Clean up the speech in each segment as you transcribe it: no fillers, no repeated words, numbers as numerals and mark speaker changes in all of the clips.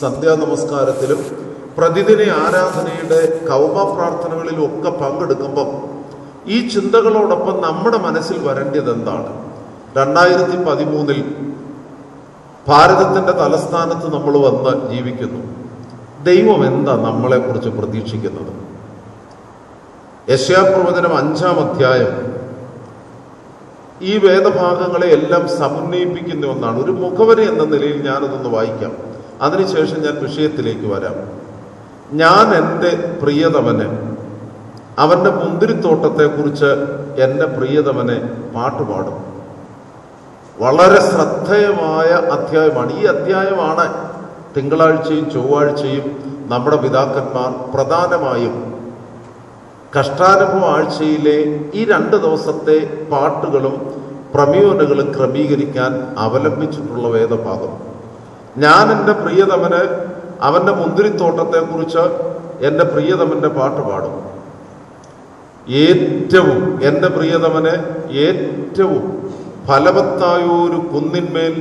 Speaker 1: സന്ധ്യാനമസ്കാരത്തിലും പ്രതിദിന ആരാധനയുടെ കൗമ പ്രാർത്ഥനകളിലും ഒക്കെ പങ്കെടുക്കുമ്പം ഈ ചിന്തകളോടൊപ്പം നമ്മുടെ മനസ്സിൽ വരേണ്ടത് എന്താണ്? 2013 ഭാരതത്തിൻ്റെ തലസ്ഥാനത്ത് നമ്മൾ വന്ന് ജീവിക്കുന്നു. ദൈവം എന്താ നമ്മളെക്കുറിച്ച് പ്രതീക്ഷിക്കുന്നത്? യെശയ്യാപ്രവചനം 5-ാം അധ്യായം ഈ വേദഭാഗങ്ങളെ എല്ലാം സമന്വയിപ്പിക്കുന്ന ഒന്നാണ്. ഒരു മുഖവര എന്ന നിലയിൽ ഞാനതൊന്ന് വായിക്കാം. അതിനുശേഷം ഞാൻ വിഷയത്തിലേക്ക് വരാം. ഞാൻ എൻ്റെ പ്രിയതമന്, അവൻ്റെ മുന്തിരിത്തോട്ടത്തെക്കുറിച്ച് എൻ്റെ പ്രിയതമനെ പാട്ടുപാടും. വളരെ ശ്രദ്ധേയമായ അധ്യായമാണ്. ഈ അധ്യായമാണ് തിങ്കളാഴ്ചയും ചൊവ്വാഴ്ചയും നമ്മുടെ പിതാക്കന്മാർ പ്രധാനമായും കഷ്ടാനുഭവ ആഴ്ചയിലെ ഈ 2 ദിവസത്തെ പാട്ടുകളും പ്രമേയോനുകളും ക്രമീകരിക്കാൻ അവലംബിച്ചിട്ടുള്ള വേദഭാഗം. ഞാൻ എൻ്റെ പ്രിയതമന്, അവൻ്റെ മുന്തിരിത്തോട്ടത്തെക്കുറിച്ച് എൻ്റെ പ്രിയതമൻ്റെ പാട്ട് പാടും. എൻ്റെ പ്രിയതമന് ഏറ്റവും ഫലവത്തായൊരു കുന്നിന്മേൽ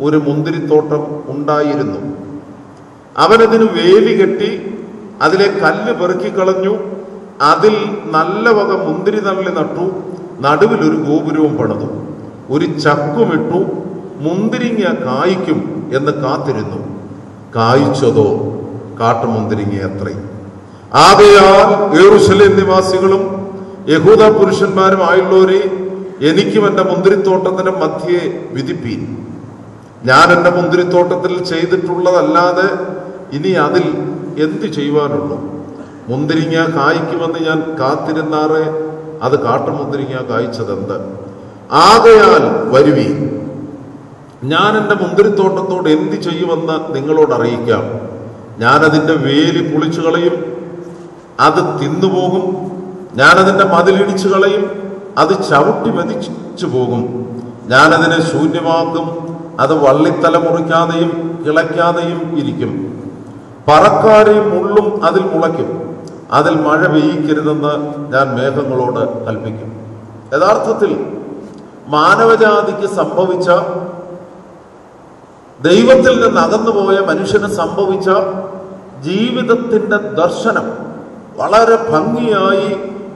Speaker 1: ഒരു മുന്തിരിത്തോട്ടം ഉണ്ടായിരുന്നു. അവനതിന് വേലി കെട്ടി അതിലെ കല്ല് പെറുക്കിക്കളഞ്ഞു. അതിൽ നല്ല വക മുന്തിരി നള്ളി നട്ടു. നടുവിൽ ഒരു ഗോപുരവും പണിതു. ഒരു ചക്കുമിട്ടു. മുന്തിരിങ്ങ കായ്ക്കും എന്ന് കാത്തിരുന്നു. കായ്ച്ചതോ കാട്ടുമുന്തിരിങ്ങ അത്രേ. ആകയാൽ യെരൂശലേം നിവാസികളും യഹൂദ പുരുഷന്മാരുമായുള്ളവരെ, എനിക്കും എൻ്റെ മുന്തിരിത്തോട്ടത്തിന്റെ മധ്യേ വിധിപ്പീൻ. ഞാൻ എൻ്റെ മുന്തിരിത്തോട്ടത്തിൽ ചെയ്തിട്ടുള്ളതല്ലാതെ ഇനി അതിൽ എന്ത് ചെയ്യുവാനുള്ളൂ? മുന്തിരിങ്ങ കായ്ക്കുമെന്ന് ഞാൻ കാത്തിരുന്നാറെ, അത് കാട്ടുമുന്തിരിങ്ങ കായ്ച്ചതെന്ത്? ആകയാൽ വരുവീൻ, ഞാൻ എൻ്റെ മുന്തിരിത്തോട്ടത്തോട് എന്ത് ചെയ്യുമെന്ന് നിങ്ങളോട് അറിയിക്കാം. ഞാനതിൻ്റെ വേലി പൊളിച്ചു കളയും, അത് തിന്നുപോകും. ഞാനതിൻ്റെ മതിലിടിച്ചു കളയും, അത് ചവിട്ടി മെതിച്ചു പോകും. ഞാനതിനെ ശൂന്യമാക്കും, അത് വള്ളിത്തല മുറിക്കാതെയും കിളയ്ക്കാതെയും ഇരിക്കും. പറക്കാരെയും മുള്ളും അതിൽ മുളയ്ക്കും. അതിൽ മഴ പെയ്യിക്കരുതെന്ന് ഞാൻ മേഘങ്ങളോട് കൽപ്പിക്കും. യഥാർത്ഥത്തിൽ മാനവജാതിക്ക് സംഭവിച്ച, ദൈവത്തിൽ നിന്ന് അകന്നുപോയ മനുഷ്യന് സംഭവിച്ച ജീവിതത്തിൻ്റെ ദർശനം വളരെ ഭംഗിയായി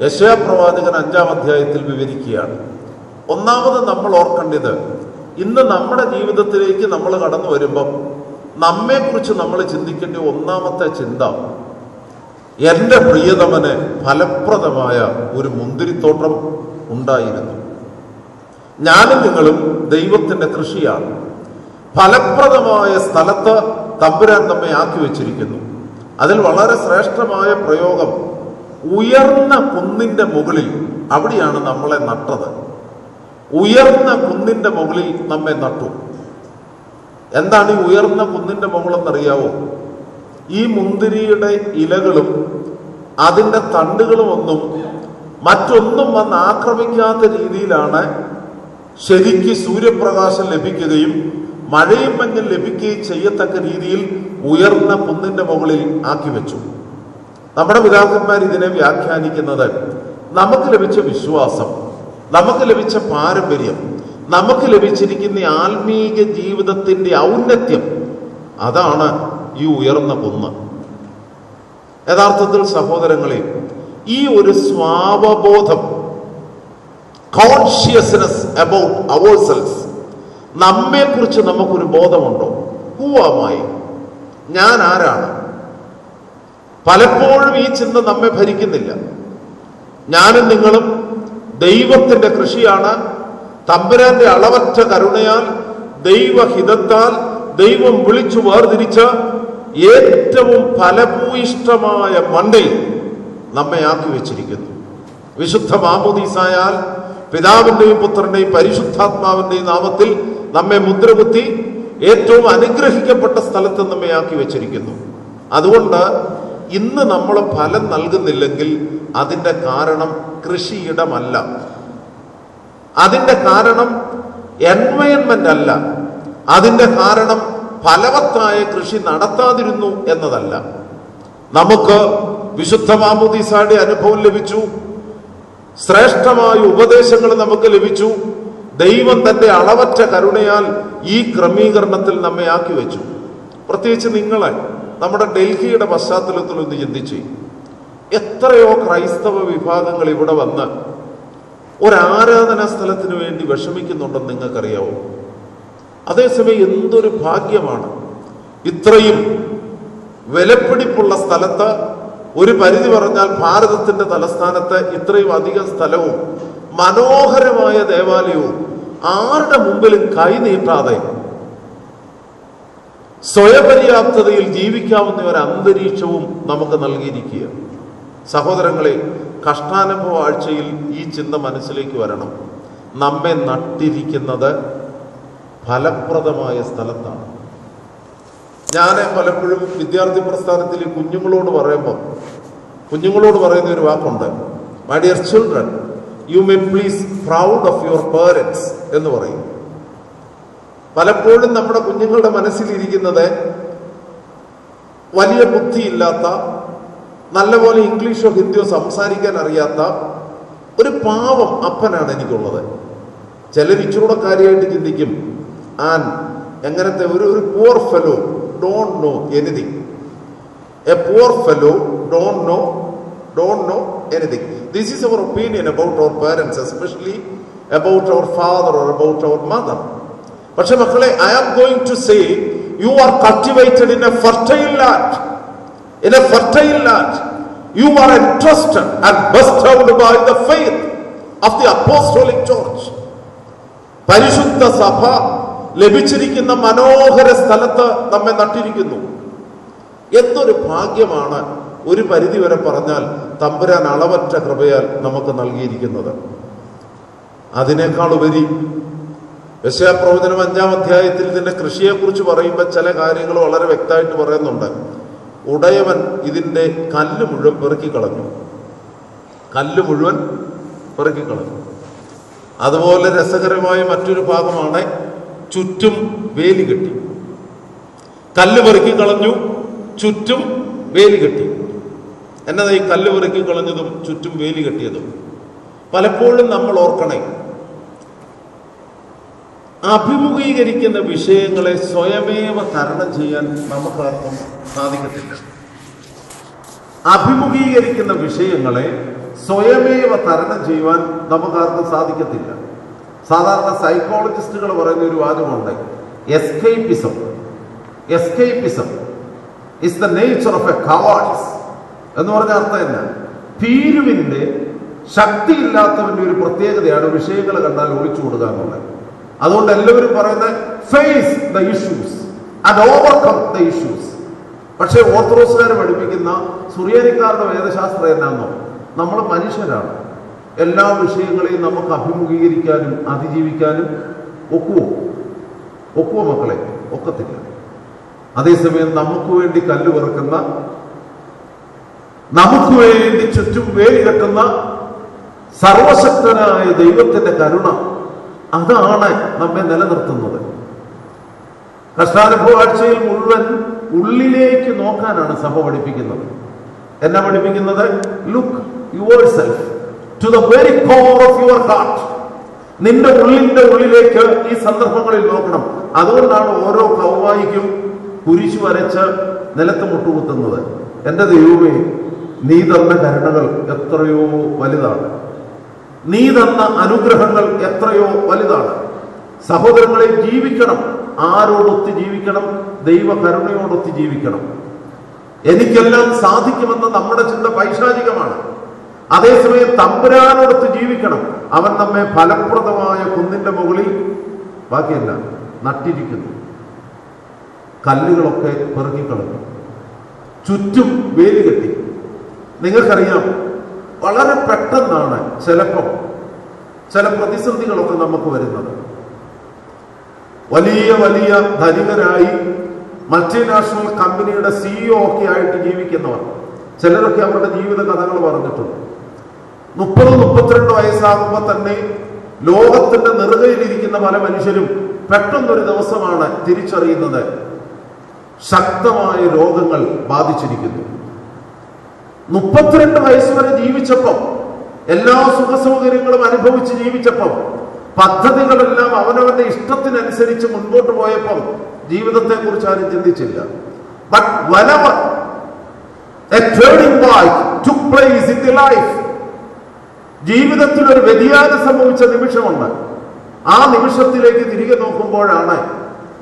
Speaker 1: യെശയ്യാപ്രവാചകൻ 5-ാം അധ്യായത്തിൽ വിവരിക്കുകയാണ്. ഒന്നാമത് നമ്മൾ ഓർക്കേണ്ടത്, ഇന്ന് നമ്മുടെ ജീവിതത്തിലേക്ക് നമ്മൾ കടന്നു വരുമ്പം നമ്മെക്കുറിച്ച് നമ്മൾ ചിന്തിക്കേണ്ട ഒന്നാമത്തെ ചിന്ത, എൻ്റെ പ്രിയതമന് ഫലപ്രദമായ ഒരു മുന്തിരിത്തോട്ടം ഉണ്ടായിരുന്നു. ഞാനും നിങ്ങളും ദൈവത്തിൻ്റെ കൃഷിയാണ്. ഫലപ്രദമായ സ്ഥലത്ത് തമ്പുരാൻ നമ്മെ ആക്കി വെച്ചിരിക്കുന്നു. അതിൽ വളരെ ശ്രേഷ്ഠമായ പ്രയോഗം, ഉയർന്ന കുന്നിൻ്റെ മുകളിൽ, അവിടെയാണ് നമ്മളെ നട്ടത്. ഉയർന്ന കുന്നിൻ്റെ മുകളിൽ നമ്മെ നട്ടു. എന്താണ് ഈ ഉയർന്ന കുന്നിൻ്റെ മുകളെന്നറിയാവോ? ഈ മുന്തിരിയുടെ ഇലകളും അതിൻ്റെ തണ്ടുകളും ഒന്നും മറ്റൊന്നും വന്ന് ആക്രമിക്കാത്ത രീതിയിലാണ് ശരിക്ക് സൂര്യപ്രകാശം ലഭിക്കുകയും മഴയും മഞ്ഞും ലഭിക്കുകയും ചെയ്യത്തക്ക രീതിയിൽ ഉയർന്ന കുന്നിൻ്റെ മുകളിൽ ആക്കി വെച്ചു. നമ്മുടെ പിതാക്കന്മാർ ഇതിനെ വ്യാഖ്യാനിക്കുന്നത്, നമുക്ക് ലഭിച്ച വിശ്വാസം, നമുക്ക് ലഭിച്ച പാരമ്പര്യം, നമുക്ക് ലഭിച്ചിരിക്കുന്ന ആത്മീക ജീവിതത്തിൻ്റെ ഔന്നത്യം, അതാണ് ഈ ഉയർന്ന കുന്ന്. യഥാർത്ഥത്തിൽ സഹോദരങ്ങളെ, ഈ ഒരു സ്വാവബോധം, കോൺഷ്യസ്നെസ് അബൌട്ട് അവേഴ്സെൽസ്, നമ്മെക്കുറിച്ച് നമുക്കൊരു ബോധമുണ്ടോ? Who am I? ഞാൻ ആരാണ്? പലപ്പോഴും ഈ ചിന്ത നമ്മെ ഭരിക്കുന്നില്ല. ഞാനും നിങ്ങളും ദൈവത്തിൻ്റെ കൃഷിയാണ്. തമ്പുരാന്റെ അളവറ്റ കരുണയാൽ, ദൈവഹിതത്താൽ ദൈവം വിളിച്ചു വേർതിരിച്ച ഏറ്റവും ഫലഭൂയിഷ്ടമായ മണ്ടയിൽ നമ്മെ ആക്കി വെച്ചിരിക്കുന്നു. വിശുദ്ധ മാമോദീസായാൽ പിതാവിൻ്റെയും പുത്രൻ്റെയും പരിശുദ്ധാത്മാവിൻ്റെയും നാമത്തിൽ നമ്മെ മുദ്രകുത്തി ഏറ്റവും അനുഗ്രഹിക്കപ്പെട്ട സ്ഥലത്ത് നമ്മെ ആക്കി വെച്ചിരിക്കുന്നു. അതുകൊണ്ട് ഇന്ന് നമ്മൾ ഫലം നൽകുന്നില്ലെങ്കിൽ അതിൻ്റെ കാരണം കൃഷിയിടമല്ല, അതിൻ്റെ കാരണം എൻവയൺമെന്റ് അല്ല, അതിൻ്റെ കാരണം ഫലവത്തായ കൃഷി നടത്താതിരുന്നു എന്നതല്ല. നമുക്ക് വിശുദ്ധ മാമോദീസയുടെ അനുഭവം ലഭിച്ചു, ശ്രേഷ്ഠമായ ഉപദേശങ്ങൾ നമുക്ക് ലഭിച്ചു. ദൈവം തന്റെ അളവറ്റ കരുണയാൽ ഈ ക്രമീകരണത്തിൽ നമ്മെ ആക്കി വെച്ചു. പ്രത്യേകിച്ച് നിങ്ങളെ നമ്മുടെ ഡൽഹിയുടെ പശ്ചാത്തലത്തിൽ ഒന്ന് ചിന്തിച്ച്, എത്രയോ ക്രൈസ്തവ വിഭാഗങ്ങൾ ഇവിടെ വന്ന് ഒരാരാധനാ സ്ഥലത്തിന് വേണ്ടി വിഷമിക്കുന്നുണ്ടെന്ന് നിങ്ങൾക്കറിയാവോ? അതേസമയം എന്തൊരു ഭാഗ്യമാണ് ഇത്രയും വിലപിടിപ്പുള്ള സ്ഥലത്ത്, ഒരു പരിധി പറഞ്ഞാൽ ഭാരതത്തിന്റെ തലസ്ഥാനത്ത് ഇത്രയും അധികം സ്ഥലവും മനോഹരമായ ദേവാലയവും ആരുടെ മുമ്പിലും കൈനീട്ടാതെ സ്വയപര്യാപ്തതയിൽ ജീവിക്കാവുന്ന ഒരു അന്തരീക്ഷവും നമുക്ക് നൽകിയിരിക്കുക. സഹോദരങ്ങളെ, കഷ്ടാനുഭവ ആഴ്ചയിൽ ഈ ചിന്ത മനസ്സിലേക്ക് വരണം. നമ്മെ നട്ടിരിക്കുന്നത് ഫലപ്രദമായ സ്ഥലത്താണ്. ഞാൻ പലപ്പോഴും വിദ്യാർത്ഥി പ്രസ്ഥാനത്തിൽ കുഞ്ഞുങ്ങളോട് പറയുന്ന ഒരു വാക്കുണ്ട്, my dear children, U may please proud of your parents എന്ന് പറയും. പലപ്പോഴും നമ്മുടെ കുഞ്ഞുങ്ങളുടെ മനസ്സിലിരിക്കുന്നത് വലിയ ബുദ്ധിയില്ലാത്ത, നല്ലപോലെ ഇംഗ്ലീഷോ ഹിന്ദിയോ സംസാരിക്കാൻ അറിയാത്ത ഒരു പാവം അപ്പനാണ് എനിക്കുള്ളത്. ചിലർ ഇച്ചിരൂടെ കാര്യമായിട്ട് ചിന്തിക്കും, എങ്ങനത്തെ ഒരു poor fellow don't know anything. A poor fellow don't know anything. This is their opinion about their parents, especially about their father or about their mother. പക്ഷെ മക്കളെ, I am going to say, you are cultivated in a fertile land. In a fertile land, you are entrusted and bestowed by the faith of the Apostolic Church. പരിശുദ്ധ സഭ ലഭിച്ചിരിക്കുന്ന മനോഹര സ്ഥലത്ത് നമ്മെ നട്ടിരിക്കുന്നു. എന്തൊരു ഭാഗ്യമാണ് ഒരു പരിധി വരെ പറഞ്ഞാൽ തമ്പുരാൻ അളവറ്റ കൃപയാൽ നമുക്ക് നൽകിയിരിക്കുന്നത്. അതിനേക്കാൾ ഉപരി യെശയ്യാപ്രവചനം 5-ാം അധ്യായത്തിൽ ഇതിന്റെ കൃഷിയെക്കുറിച്ച് പറയുമ്പോൾ ചില കാര്യങ്ങൾ വളരെ വ്യക്തമായിട്ട് പറയുന്നുണ്ട്. ഉടയവൻ ഇതിൻ്റെ കല്ല് മുഴുവൻ പെറുക്കിക്കളഞ്ഞു. അതുപോലെ രസകരമായ മറ്റൊരു ഭാഗമാണ് ചുറ്റും വേലി കെട്ടി. കല്ല് പെറുക്കിക്കളഞ്ഞു, ചുറ്റും വേലി കെട്ടി. എന്നതാ ഈ കല്ല് പെറുക്കിക്കളഞ്ഞതും ചുറ്റും വേലി കെട്ടിയതും? പലപ്പോഴും നമ്മൾ ഓർക്കണേ, അഭിമുഖീകരിക്കുന്ന വിഷയങ്ങളെ സ്വയമേവ തരണം ചെയ്യാൻ നമുക്കാർക്കും സാധിക്കത്തില്ല. അഭിമുഖീകരിക്കുന്ന വിഷയങ്ങളെ സ്വയമേവ തരണം ചെയ്യുവാൻ നമുക്കാർക്കും സാധിക്കത്തില്ല. സാധാരണ സൈക്കോളജിസ്റ്റുകൾ പറയുന്ന ഒരു വാചകമുണ്ട്, escapism is the nature of a cowards എന്ന് പറഞ്ഞ അർത്ഥം തന്നെ ഭീരുവിന്റെ, ശക്തിയില്ലാത്തവന്റെ ഒരു പ്രത്യേകതയാണ് വിഷയങ്ങൾ കണ്ടാൽ ഒളിച്ചു കൊടുക്കുക എന്നുള്ളത്. അതുകൊണ്ട് എല്ലാവരും പറയുന്നത് face the issues and overcome the issues. പക്ഷേ ഓർത്തഡോക്സുകാർ പഠിപ്പിക്കുന്ന സുറിയാനിക്കാരുടെ വേദശാസ്ത്രം എന്നാന്നോ, നമ്മൾ മനുഷ്യരാണ്, എല്ലാ വിഷയങ്ങളെയും നമുക്ക് അഭിമുഖീകരിക്കാനും അതിജീവിക്കാനും ഒക്കുവോ മക്കളെ? ഒക്കത്തില്ല. അതേസമയം നമുക്ക് വേണ്ടി കല്ല് പെറുക്കുന്ന, നമുക്ക് വേണ്ടി ചുറ്റും വേലി കെട്ടുന്ന സർവശക്തനായ ദൈവത്തിന്റെ കരുണ, അതാണ് നമ്മെ നിലനിർത്തുന്നത്. കഷ്ടാനുഭവ ആഴ്ചയിൽ മുഴുവൻ ഉള്ളിലേക്ക് നോക്കാനാണ് സഭ പഠിപ്പിക്കുന്നത്. എന്നാ പഠിപ്പിക്കുന്നത്? Look yourself to the very core of your heart. നിന്റെ ഉള്ളിലേക്ക് ഈ സന്ദർഭങ്ങളിൽ നോക്കണം. അതുകൊണ്ടാണ് ഓരോ കൗവായിക്കും കുരിശു വരച്ച് നിലത്ത് മുട്ടുകുത്തുന്നത്. എൻ്റെ ദൈവമേ, നീ തന്ന കരുണകൾ എത്രയോ വലുതാണ്, നീ തന്ന അനുഗ്രഹങ്ങൾ എത്രയോ വലുതാണ്. സഹോദരങ്ങളെ, ജീവിക്കണം. ആരോടൊത്ത് ജീവിക്കണം? ദൈവ കരുണയോടൊത്ത് ജീവിക്കണം. എനിക്കെല്ലാം സാധിക്കുമെന്ന് നമ്മുടെ ചിന്ത പൈശാചികമാണ്. അതേസമയം തമ്പുരാനോടൊത്ത് ജീവിക്കണം. അവൻ നമ്മെ ഫലപ്രദമായ കുന്നിന്റെ മുകളിൽ ബാക്കിയല്ല നട്ടിരിക്കുന്നു. കല്ലുകളൊക്കെ പെറുക്കിക്കളഞ്ഞു, ചുറ്റും വേലി കെട്ടി. നിങ്ങൾക്കറിയാം, വളരെ പെട്ടെന്നാണ് ചിലപ്പോൾ ചില പ്രതിസന്ധികളൊക്കെ നമുക്ക് വരുന്നത്. വലിയ വലിയ ധനികരായി മൾട്ടിനാഷണൽ കമ്പനിയുടെ CEO ഒക്കെ ആയിട്ട് ജീവിക്കുന്നവർ, ചിലരൊക്കെ അവരുടെ ജീവിത കഥകൾ പറഞ്ഞിട്ടുണ്ട്. 30-32 വയസ്സാകുമ്പോൾ തന്നെ ലോകത്തിന്റെ നെറുകയിലിരിക്കുന്ന പല മനുഷ്യരും പെട്ടെന്നൊരു ദിവസമാണ് തിരിച്ചറിയുന്നത് ശക്തമായ രോഗങ്ങൾ ബാധിച്ചിരിക്കുന്നു. 32 വയസ്സ് വരെ ജീവിച്ചപ്പം, എല്ലാ സുഖസൗകര്യങ്ങളും അനുഭവിച്ച് ജീവിച്ചപ്പം പദ്ധതികളെല്ലാം അവനവന്റെ ഇഷ്ടത്തിനനുസരിച്ച് മുൻപോട്ട് പോയപ്പം ജീവിതത്തെക്കുറിച്ച് ആരും ചിന്തിച്ചില്ല. But whenever a turning point took place in the life, ജീവിതത്തിൽ ഒരു വ്യതിയാനം സംഭവിച്ച നിമിഷമുണ്ട്. ആ നിമിഷത്തിലേക്ക് തിരികെ നോക്കുമ്പോഴാണ്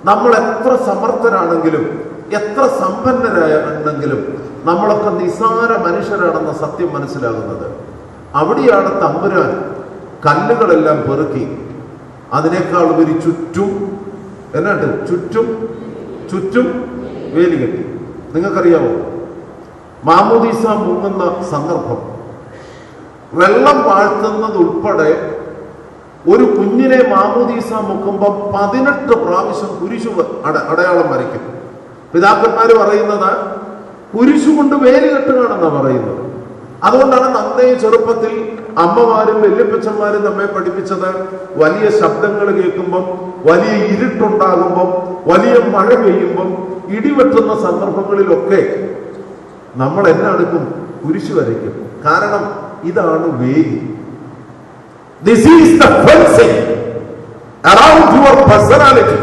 Speaker 1: നമ്മൾ എത്ര സമർത്ഥരാണെങ്കിലും എത്ര സമ്പന്നരാണെങ്കിലും നമ്മളൊക്കെ നിസാര മനുഷ്യരാണെന്ന സത്യം മനസ്സിലാകുന്നത്. അവിടെയാണ് തമ്പുരാൻ കല്ലുകളെല്ലാം പെറുക്കി അതിനേക്കാൾ ഉപരി ചുറ്റും ചുറ്റും വേലി കെട്ടി. നിങ്ങൾക്കറിയാമോ, മാമോദീസ മുങ്ങുന്ന സന്ദർഭം, വെള്ളം വാഴ്ത്തുന്നത് ഉൾപ്പെടെ ഒരു കുഞ്ഞിനെ മാമോദീസ മുക്കുമ്പോൾ 18 പ്രാവശ്യം കുരിശു അടയാളം വരയ്ക്കും. പിതാക്കന്മാര് പറയുന്നത് കുരിശു കൊണ്ട് വേലി കെട്ടുകയാണെന്നാണ് പറയുന്നത്. അതുകൊണ്ടാണ് നന്നേ ചെറുപ്പത്തിൽ അമ്മമാരും വല്യപ്പച്ചന്മാരും നമ്മെ പഠിപ്പിച്ചത്, വലിയ ശബ്ദങ്ങൾ കേൾക്കുമ്പം, വലിയ ഇരുട്ടുണ്ടാകുമ്പം, വലിയ മഴ പെയ്യുമ്പം, ഇടിവെട്ടുന്ന സന്ദർഭങ്ങളിലൊക്കെ നമ്മൾ എന്നാടുക്കും? കുരിശു വരയ്ക്കും. കാരണം ഇതാണ് വേലി. This is the fencing around your personality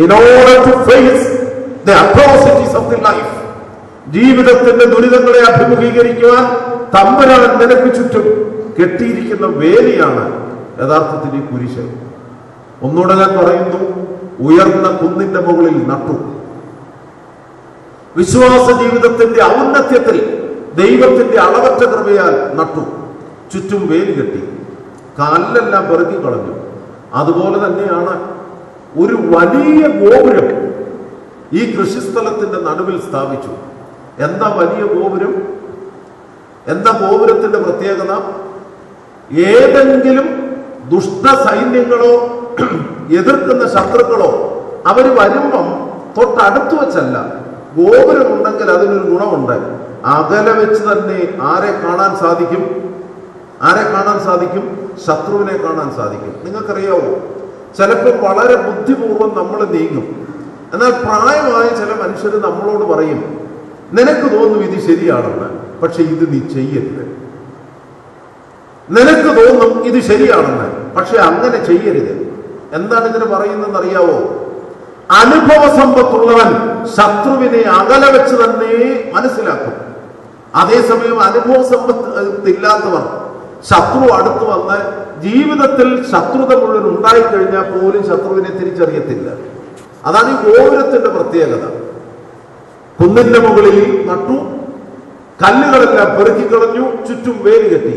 Speaker 1: in order to face the atrocities of the life. ജീവിതത്തിന്റെ ദുരിതങ്ങളെ അഭിമുഖീകരിക്കുവാൻ തമ്പുരാൻ നിനക്ക് ചുറ്റും കെട്ടിയിരിക്കുന്ന വേലിയാണ് യഥാർത്ഥത്തിൽ ഈ കുരിശ്. ഒന്നുകൂടെ ഞാൻ പറയുന്നു, ഉയർന്ന കുന്നിന്റെ മുകളിൽ നട്ടു. വിശ്വാസ ജീവിതത്തിന്റെ ഔന്നത്യത്തിൽ ദൈവത്തിന്റെ അളവറ്റ കൃപയാൽ നട്ടു. ചുറ്റും വേലി കെട്ടി, കാലിലെല്ലാം പെറുക്കി കളഞ്ഞു. അതുപോലെ തന്നെയാണ് ഒരു വലിയ ഗോപുരം ഈ കൃഷിസ്ഥലത്തിന്റെ നടുവിൽ സ്ഥാപിച്ചു. എന്താ വലിയ ഗോപുരം? എന്താ ഗോപുരത്തിന്റെ പ്രത്യേകത? ഏതെങ്കിലും ദുഷ്ട സൈന്യങ്ങളോ എതിർക്കുന്ന ശത്രുക്കളോ അവർ വരുമ്പം തൊട്ടടുത്ത് വെച്ചല്ല. ഗോപുരമുണ്ടെങ്കിൽ അതിനൊരു ഗുണമുണ്ട്. അകലെ വെച്ച് തന്നെ ആരെ കാണാൻ സാധിക്കും? ശത്രുവിനെ കാണാൻ സാധിക്കും. നിങ്ങൾക്കറിയാവോ, ചിലപ്പോൾ വളരെ ബുദ്ധിപൂർവ്വം നമ്മൾ നീങ്ങും. എന്നാൽ പ്രായമായ ചില മനുഷ്യർ നമ്മളോട് പറയും, നിനക്ക് തോന്നും ഇത് ശരിയാണെന്ന്, പക്ഷെ ഇത് നീ ചെയ്യരുത്. നിനക്ക് തോന്നും ഇത് ശരിയാണെന്ന്, പക്ഷെ അങ്ങനെ ചെയ്യരുത്. എന്താണ് ഇതിന് പറയുന്നതെന്ന് അറിയാവോ? അനുഭവ സമ്പത്തുള്ളവൻ ശത്രുവിനെ അകലെ വെച്ച് തന്നെ മനസ്സിലാക്കും. അതേസമയം അനുഭവ സമ്പത്തില്ലാത്തവർ ശത്രു അടുത്ത് വന്ന് ജീവിതത്തിൽ ശത്രുത മുഴുവൻ ഉണ്ടായിക്കഴിഞ്ഞാൽ പോലും ശത്രുവിനെ തിരിച്ചറിയത്തില്ല. അതാണ് ഈ ഗോപുരത്തിന്റെ പ്രത്യേകത. കുന്നിന്റെ മുകളിൽ നട്ടു, കല്ലുകളെല്ലാം പെറുക്കിക്കളഞ്ഞു, ചുറ്റും വേലി കെട്ടി.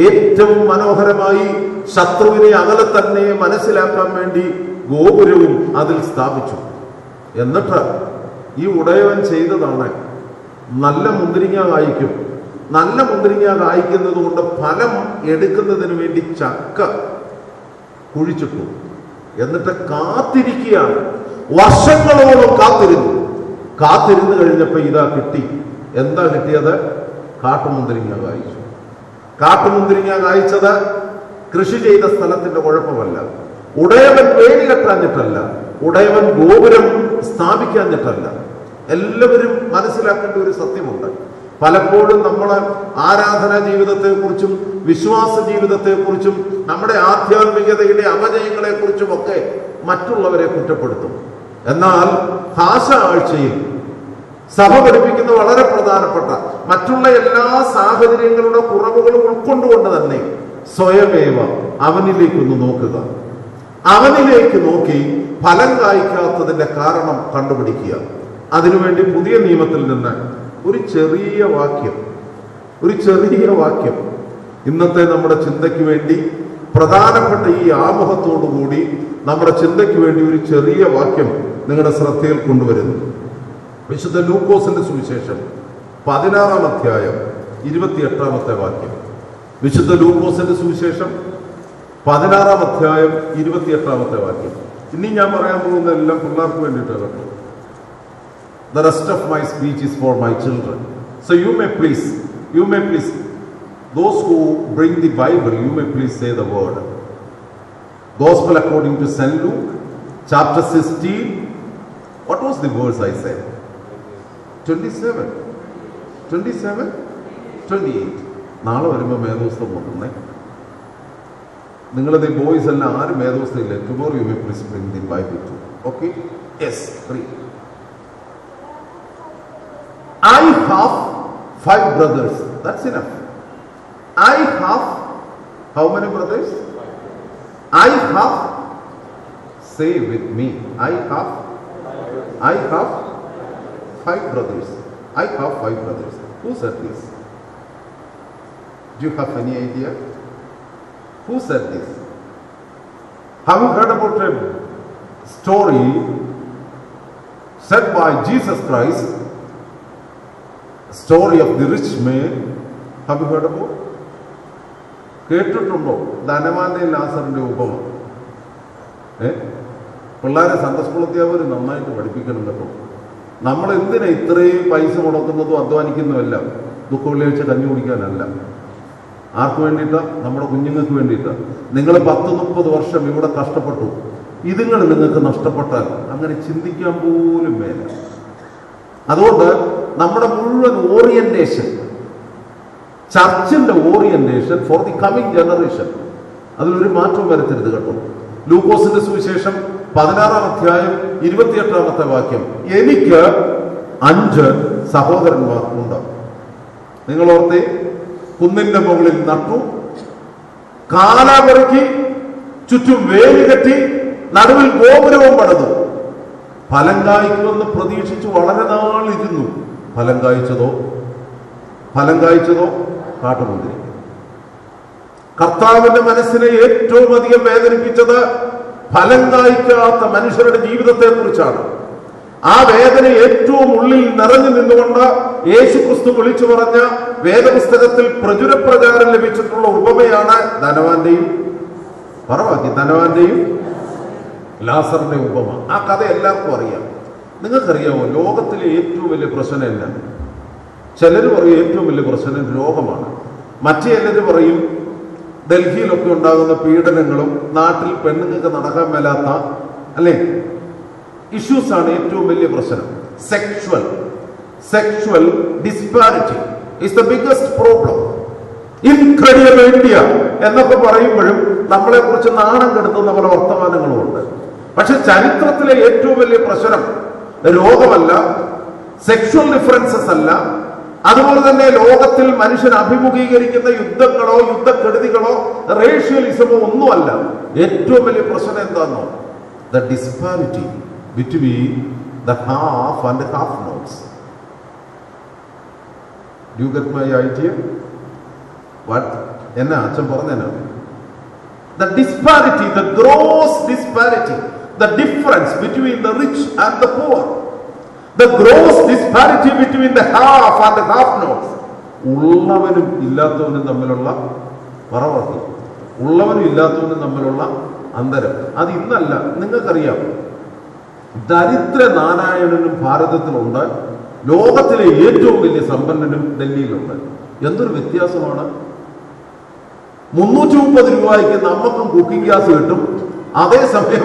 Speaker 1: ഏറ്റവും മനോഹരമായി ശത്രുവിനെ അകലെ തന്നെ മനസ്സിലാക്കാൻ വേണ്ടി ഗോപുരവും അതിൽ സ്ഥാപിച്ചു. എന്നിട്ട് ഈ ഉടയവൻ ചെയ്തതാണ്, നല്ല മുന്തിരിങ്ങ കായ്ക്കും. നല്ല മുന്തിരിങ്ങ കായ്ക്കുന്നത് കൊണ്ട് ഫലം എടുക്കുന്നതിന് വേണ്ടി ചക്ക കുഴിച്ചിട്ടു. എന്നിട്ട് കാത്തിരിക്കുകയാണ്. വർഷങ്ങളോളം കാത്തിരുന്ന് കഴിഞ്ഞപ്പോ ഇതാ കിട്ടി. എന്താ കിട്ടിയത്? കാട്ടുമുന്തിരിങ്ങ കായ്ച്ചു. കാട്ടുമുന്തിരിങ്ങ കായ്ച്ചത് കൃഷി ചെയ്ത സ്ഥലത്തിന്റെ കുഴപ്പമല്ല. ഉടയവൻ വേലി കെട്ടാഞ്ഞിട്ടല്ല, ഉടയവൻ ഗോപുരം സ്ഥാപിക്കാഞ്ഞിട്ടല്ല. എല്ലാവരും മനസ്സിലാക്കേണ്ട ഒരു സത്യമുണ്ട്. പലപ്പോഴും നമ്മൾ ആരാധനാ ജീവിതത്തെക്കുറിച്ചും വിശ്വാസ ജീവിതത്തെക്കുറിച്ചും നമ്മുടെ ആധ്യാത്മികതയുടെ അപജയങ്ങളെ കുറിച്ചും ഒക്കെ മറ്റുള്ളവരെ കുറ്റപ്പെടുത്തും. എന്നാൽ ഭാഷ ആഴ്ചയിൽ സഭ പഠിപ്പിക്കുന്ന വളരെ പ്രധാനപ്പെട്ട മറ്റുള്ള എല്ലാ സാഹചര്യങ്ങളുടെ കുറവുകളും ഉൾക്കൊണ്ടുകൊണ്ട് തന്നെ സ്വയമേവ അവനിലേക്കൊന്ന് നോക്കുക. അവനിലേക്ക് നോക്കി ഫലം കായ്ക്കാത്തതിന്റെ കാരണം കണ്ടുപിടിക്കുക. അതിനുവേണ്ടി പുതിയ നിയമത്തിൽ നിന്ന് ഒരു ചെറിയ വാക്യം ഇന്നത്തെ നമ്മുടെ ചിന്തയ്ക്ക് വേണ്ടി പ്രധാനപ്പെട്ട ഈ ആമുഖത്തോടുകൂടി നമ്മുടെ ചിന്തയ്ക്ക് വേണ്ടി ഒരു ചെറിയ വാക്യം നിങ്ങളുടെ ശ്രദ്ധയിൽ കൊണ്ടുവരുന്നു. വിശുദ്ധ ലൂക്കോസിന്റെ സുവിശേഷം 16-ാം അധ്യായം 28-ാമത്തെ വാക്യം. വിശുദ്ധ ലൂക്കോസിന്റെ സുവിശേഷം 16-ാം അധ്യായം 28-ാമത്തെ വാക്യം. ഇനി ഞാൻ പറയാൻ പോകുന്ന എല്ലാം പിള്ളേർക്ക് വേണ്ടിയിട്ടാണ് കേട്ടോ. The rest of my speech is for my children. So you may please, those who bring the Bible, you may please say the word. Gospel according to St. Luke, chapter 16. What was the verse I said? 27, 28. നാളെ വരുമ്പോൾ മേധോസ്തം നോക്കുന്നേ. നിങ്ങളത് ഈ boys എല്ലാം ആരും വേദവസ്ഥയില്ല. Tomorrow you may please bring the Bible too. Okay, yes, read. I have 5 brothers. That's enough. I have how many brothers? I have, say with me, I have 5 brothers. I have 5 brothers. Who said this? Do you have any idea? Who said this? Have you heard about a story said by Jesus Christ? Story of the rich man. Have you heard about? കേട്ടിട്ടുണ്ടോ? ധനവാന്റെയും ലാസറിന്റെ ഉപമ. പിള്ളേരെ Sunday school അധ്യാപകർ നന്നായിട്ട് പഠിപ്പിക്കണം കേട്ടോ. നമ്മൾ എന്തിനാ ഇത്രയും പൈസ മുടക്കുന്നതും അധ്വാനിക്കുന്നതുമെല്ലാം ദുഃഖവെള്ളിയാഴ്ച കഞ്ഞി കുടിക്കാനല്ല. ആർക്ക് വേണ്ടിയിട്ടാ? നമ്മുടെ കുഞ്ഞുങ്ങൾക്ക് വേണ്ടിയിട്ടാ. നിങ്ങൾ 10-30 വർഷം ഇവിടെ കഷ്ടപ്പെട്ടു. ഇതുങ്ങൾ നിങ്ങൾക്ക് നഷ്ടപ്പെട്ടാൽ അങ്ങനെ ചിന്തിക്കാൻ പോലും വേല. അതുകൊണ്ട് നമ്മുടെ മുഴുവൻ ഓറിയന്റേഷൻ, ചർച്ചിന്റെ orientation for the coming generation, അതിലൊരു മാറ്റവും വരുത്തരുത് കേട്ടോ. ലൂക്കോസിന്റെ സുവിശേഷം 16-ാം അധ്യായം 28-ാമത്തെ വാക്യം, എനിക്ക് 5 സഹോദരന്മാർ ഉണ്ട്. നിങ്ങൾ ഓർത്തേ, കുന്നിന്റെ മുകളിൽ നട്ടു, കാലാപെറുക്കി, ചുറ്റും വേലി കെട്ടി, നടുവിൽ ഗോപുരവും പണിതു. ഫലം കായ്ക്കുമെന്ന് പ്രതീക്ഷിച്ചു വളരെ നാളിരുന്നു. ഫലം കായ്ച്ചതോ കാട്ടുമുന്തിരി. കർത്താവിന്റെ മനസ്സിനെ ഏറ്റവും അധികം വേദനിപ്പിച്ചത് ഫലം കായ്ക്കാത്ത മനുഷ്യരുടെ ജീവിതത്തെ കുറിച്ചാണ്. ആ വേദന ഏറ്റവും ഉള്ളിൽ നിറഞ്ഞു നിന്നുകൊണ്ട് യേശുക്രിസ്തു വിളിച്ചു പറഞ്ഞ വേദപുസ്തകത്തിൽ പ്രചുരപ്രചാരം ലഭിച്ചിട്ടുള്ള ഉപമയാണ് ധനവാന്റെയും ലാസറിന്റെ ഉപമ. ആ കഥ എല്ലാവർക്കും അറിയാം. നിങ്ങൾക്കറിയാമോ ലോകത്തിലെ ഏറ്റവും വലിയ പ്രശ്നം എന്നാ? ചിലർ പറയും ഏറ്റവും വലിയ പ്രശ്നം രോഗമാണ്. മറ്റു ചിലർ പറയും ഡൽഹിയിലൊക്കെ ഉണ്ടാകുന്ന പീഡനങ്ങളും നാട്ടിൽ പെണ്ണുങ്ങൾക്ക് നടക്കാൻ മേലാത്ത അല്ലേ ഇഷ്യൂസ് ആണ് ഏറ്റവും വലിയ പ്രശ്നം. Sexual disparity is the biggest problem. Incredible India എന്നൊക്കെ പറയുമ്പോഴും നമ്മളെ കുറിച്ച് നാണം കെടുത്തുന്ന പല വർത്തമാനങ്ങളുമുണ്ട്. പക്ഷെ ചരിത്രത്തിലെ ഏറ്റവും വലിയ പ്രശ്നം രോഗമല്ല, സെക്ഷുവൽ ഡിഫറൻസസ് അല്ല, അതുപോലെ തന്നെ ലോകത്തിൽ മനുഷ്യൻ അഭിമുഖീകരിക്കുന്ന യുദ്ധങ്ങളോ യുദ്ധക്കെടുതികളോ റേഷ്യലിസമോ ഒന്നുമല്ല. ഏറ്റവും വലിയ പ്രശ്നം എന്താണോ? The disparity between the half and half notes. Do you get my idea? What എന്നാ അച്ഛൻ പറഞ്ഞെന്നാ? The disparity, the gross disparity, the difference between the rich and the poor, the gross disparity between the half and the half notes. ഉള്ളവനും ഇല്ലാത്തവനും തമ്മിലുള്ള പറവർത്തി, ഉള്ളവനും ഇല്ലാത്തവനും തമ്മിലുള്ള അന്തരം. അത് ഇന്നല്ല, നിങ്ങൾക്കറിയാം. ദരിദ്ര നാരായണനും ഭാരതത്തിലുണ്ട്, ലോകത്തിലെ ഏറ്റവും വലിയ സമ്പന്നനും ഡൽഹിയിലുണ്ട്. എന്തൊരു വ്യത്യാസമാണ്! 330 രൂപയ്ക്ക് നമുക്കും കുക്കിംഗ് ഗ്യാസ് കിട്ടും. അതേസമയം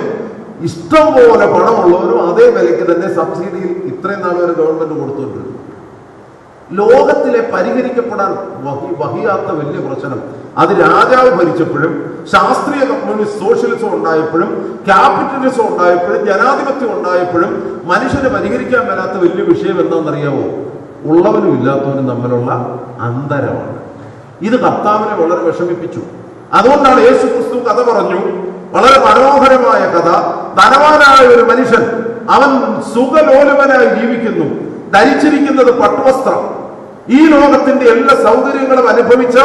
Speaker 1: ഇഷ്ടം പോലെ പണമുള്ളവരും അതേ വിലയ്ക്ക് തന്നെ സബ്സിഡിയിൽ ഇത്രയും നാൾ വരെ ഗവൺമെന്റ് കൊടുത്തുകൊണ്ടിരുന്നു. ലോകത്തിലെ പരിഹരിക്കപ്പെടാൻ വഹിയാത്ത വലിയ പ്രശ്നം അത് രാജാവ് ഭരിച്ചപ്പോഴും ശാസ്ത്രീയ കമ്മ്യൂണിസ്റ്റ് സോഷ്യലിസം ഉണ്ടായപ്പോഴും ക്യാപിറ്റലിസം ഉണ്ടായപ്പോഴും ജനാധിപത്യം ഉണ്ടായപ്പോഴും മനുഷ്യന് പരിഹരിക്കാൻ വരാത്ത വലിയ വിഷയം എന്താണെന്നറിയാവോ? ഉള്ളവനും ഇല്ലാത്തവനും തമ്മിലുള്ള അന്തരമാണ്. ഇത് കർത്താവിനെ വളരെ വിഷമിപ്പിച്ചു. അതുകൊണ്ടാണ് യേശുക്രിസ്തു കഥ പറഞ്ഞു, വളരെ മനോഹരമായ കഥ. ധനവാനായ ഒരു മനുഷ്യൻ, അവൻ സുഖലോലുപനായി ജീവിക്കുന്നു, ധരിച്ചിരിക്കുന്നത് പട്ടുവസ്ത്രം, ഈ ലോകത്തിന്റെ എല്ലാ സൗകര്യങ്ങളും അനുഭവിച്ച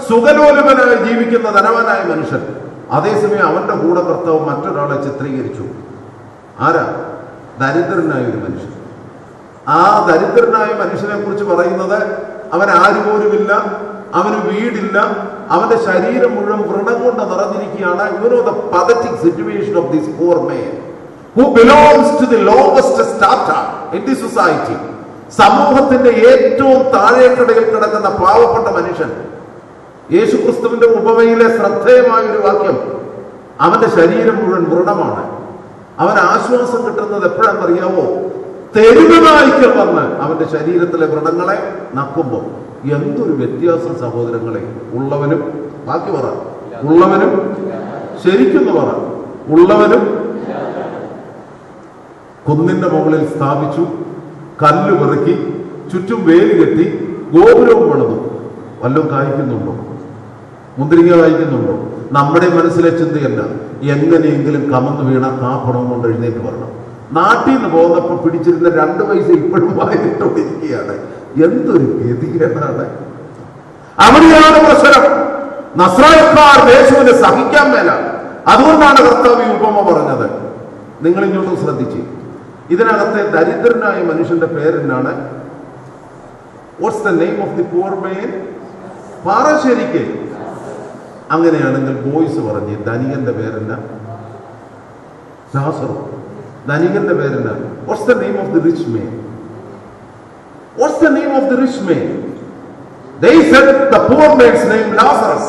Speaker 1: സുഖലോലുപനായി ജീവിക്കുന്ന ധനവാനായ മനുഷ്യൻ. അതേസമയം അവന്റെ കൂടെ കർത്താവ് മറ്റൊരാളെ ചിത്രീകരിച്ചു. ആരാ? ദരിദ്രനായ ഒരു മനുഷ്യൻ. ആ ദരിദ്രനായ മനുഷ്യനെ കുറിച്ച് പറയുന്നത് അവൻ ആരുപോലുമില്ല, അവന് വീടില്ല, അവന്റെ ശരീരം മുഴുവൻ വ്രണം കൊണ്ട് നിറഞ്ഞിരിക്കുകയാണ്. You know the pathetic situation of this poor man who belongs to the lowest strata in the society. സമൂഹത്തിന്റെ ഏറ്റവും താഴേക്കടയിൽ കിടക്കുന്ന പാവപ്പെട്ട മനുഷ്യൻ. യേശുക്രിസ്തുവിന്റെ ഉപമയിലെ ശ്രദ്ധേയമായ ഒരു വാക്യം, അവന്റെ ശരീരം മുഴുവൻ വ്രണമാണ്. അവൻ ആശ്വാസം കിട്ടുന്നത് എപ്പോഴാണെന്നറിയാവോ? തെരുവ് നായ്ക്കൾ വന്ന് അവന്റെ ശരീരത്തിലെ വ്രണങ്ങളെ നക്കുമ്പോൾ. എന്തൊരു വ്യത്യാസം സഹോദരങ്ങളെ! ഉള്ളവനും, ബാക്കി പറ, ഉള്ളവനും ശരിക്കും പറ. ഉള്ളവനും കുന്നിന്റെ മുകളിൽ സ്ഥാപിച്ചു, കല്ല് പെറുക്കി, ചുറ്റും വേലി കെട്ടി, ഗോപുരവും പണിതു. വല്ലതും കായ്ക്കുന്നുണ്ടോ? മുന്തിരിങ്ങ കായ്ക്കുന്നുണ്ടോ? നമ്മുടെ മനസ്സിലെ ചിന്തയല്ല, എങ്ങനെയെങ്കിലും കമന്ന് വീണ ആ പണം കൊണ്ട് എഴുന്നേറ്റ് വരണം. നാട്ടിൽ നിന്ന് പോകുന്നപ്പോൾ പിടിച്ചിരുന്ന 2 പൈസ ഇപ്പോഴും വായിട്ടോണ്ടിരിക്കുകയാണ്. എന്തൊരു ഗതികേടാണ്! അവിടെയാണ് പ്രശ്നം. നസ്രായക്കാർ യേശുവിനെ സഹിക്കാൻ മേല. അതുകൊണ്ടാണ് കർത്താവ് ഈ ഉപമ പറഞ്ഞത്. നിങ്ങൾ ഇങ്ങോട്ടും ശ്രദ്ധിച്ച്, ഇതിനകത്തെ ദരിദ്രനായ മനുഷ്യന്റെ പേരെന്നാണ്? What's the name of the poor man? പാറശ്ശേരിക്ക്. അങ്ങനെയാണെങ്കിൽ ബോയ്സ് പറഞ്ഞ് ധനികന്റെ പേരെന്നാ? ലാസറു. ധനികന്റെ പേരെന്നാ? What's the name of the rich man? What's the name of the rich man? They said the poor man's name Lazarus.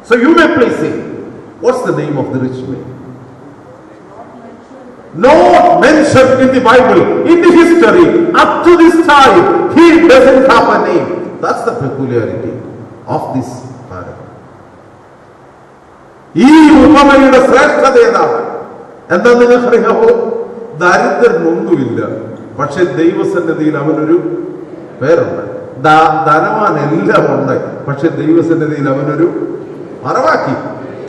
Speaker 1: So you may please say, what's the name of the rich man? Not mentioned in the Bible, in the history, up to this time, he doesn't have a name. That's the peculiarity of this parable. ഈ ഉപമയുടെ ശ്രേഷ്ഠത ഏതാണ്? എന്താ നിങ്ങൾക്കറിയാമോ? ദരിദ്രനൊന്നുമില്ല, പക്ഷെ ദൈവസന്നിധിയിൽ അവനൊരു പേരുണ്ട്. ധനവാൻ എല്ലാം ഉണ്ട്, പക്ഷെ ദൈവസന്നിധിയിൽ അവനൊരു മറവാക്കി.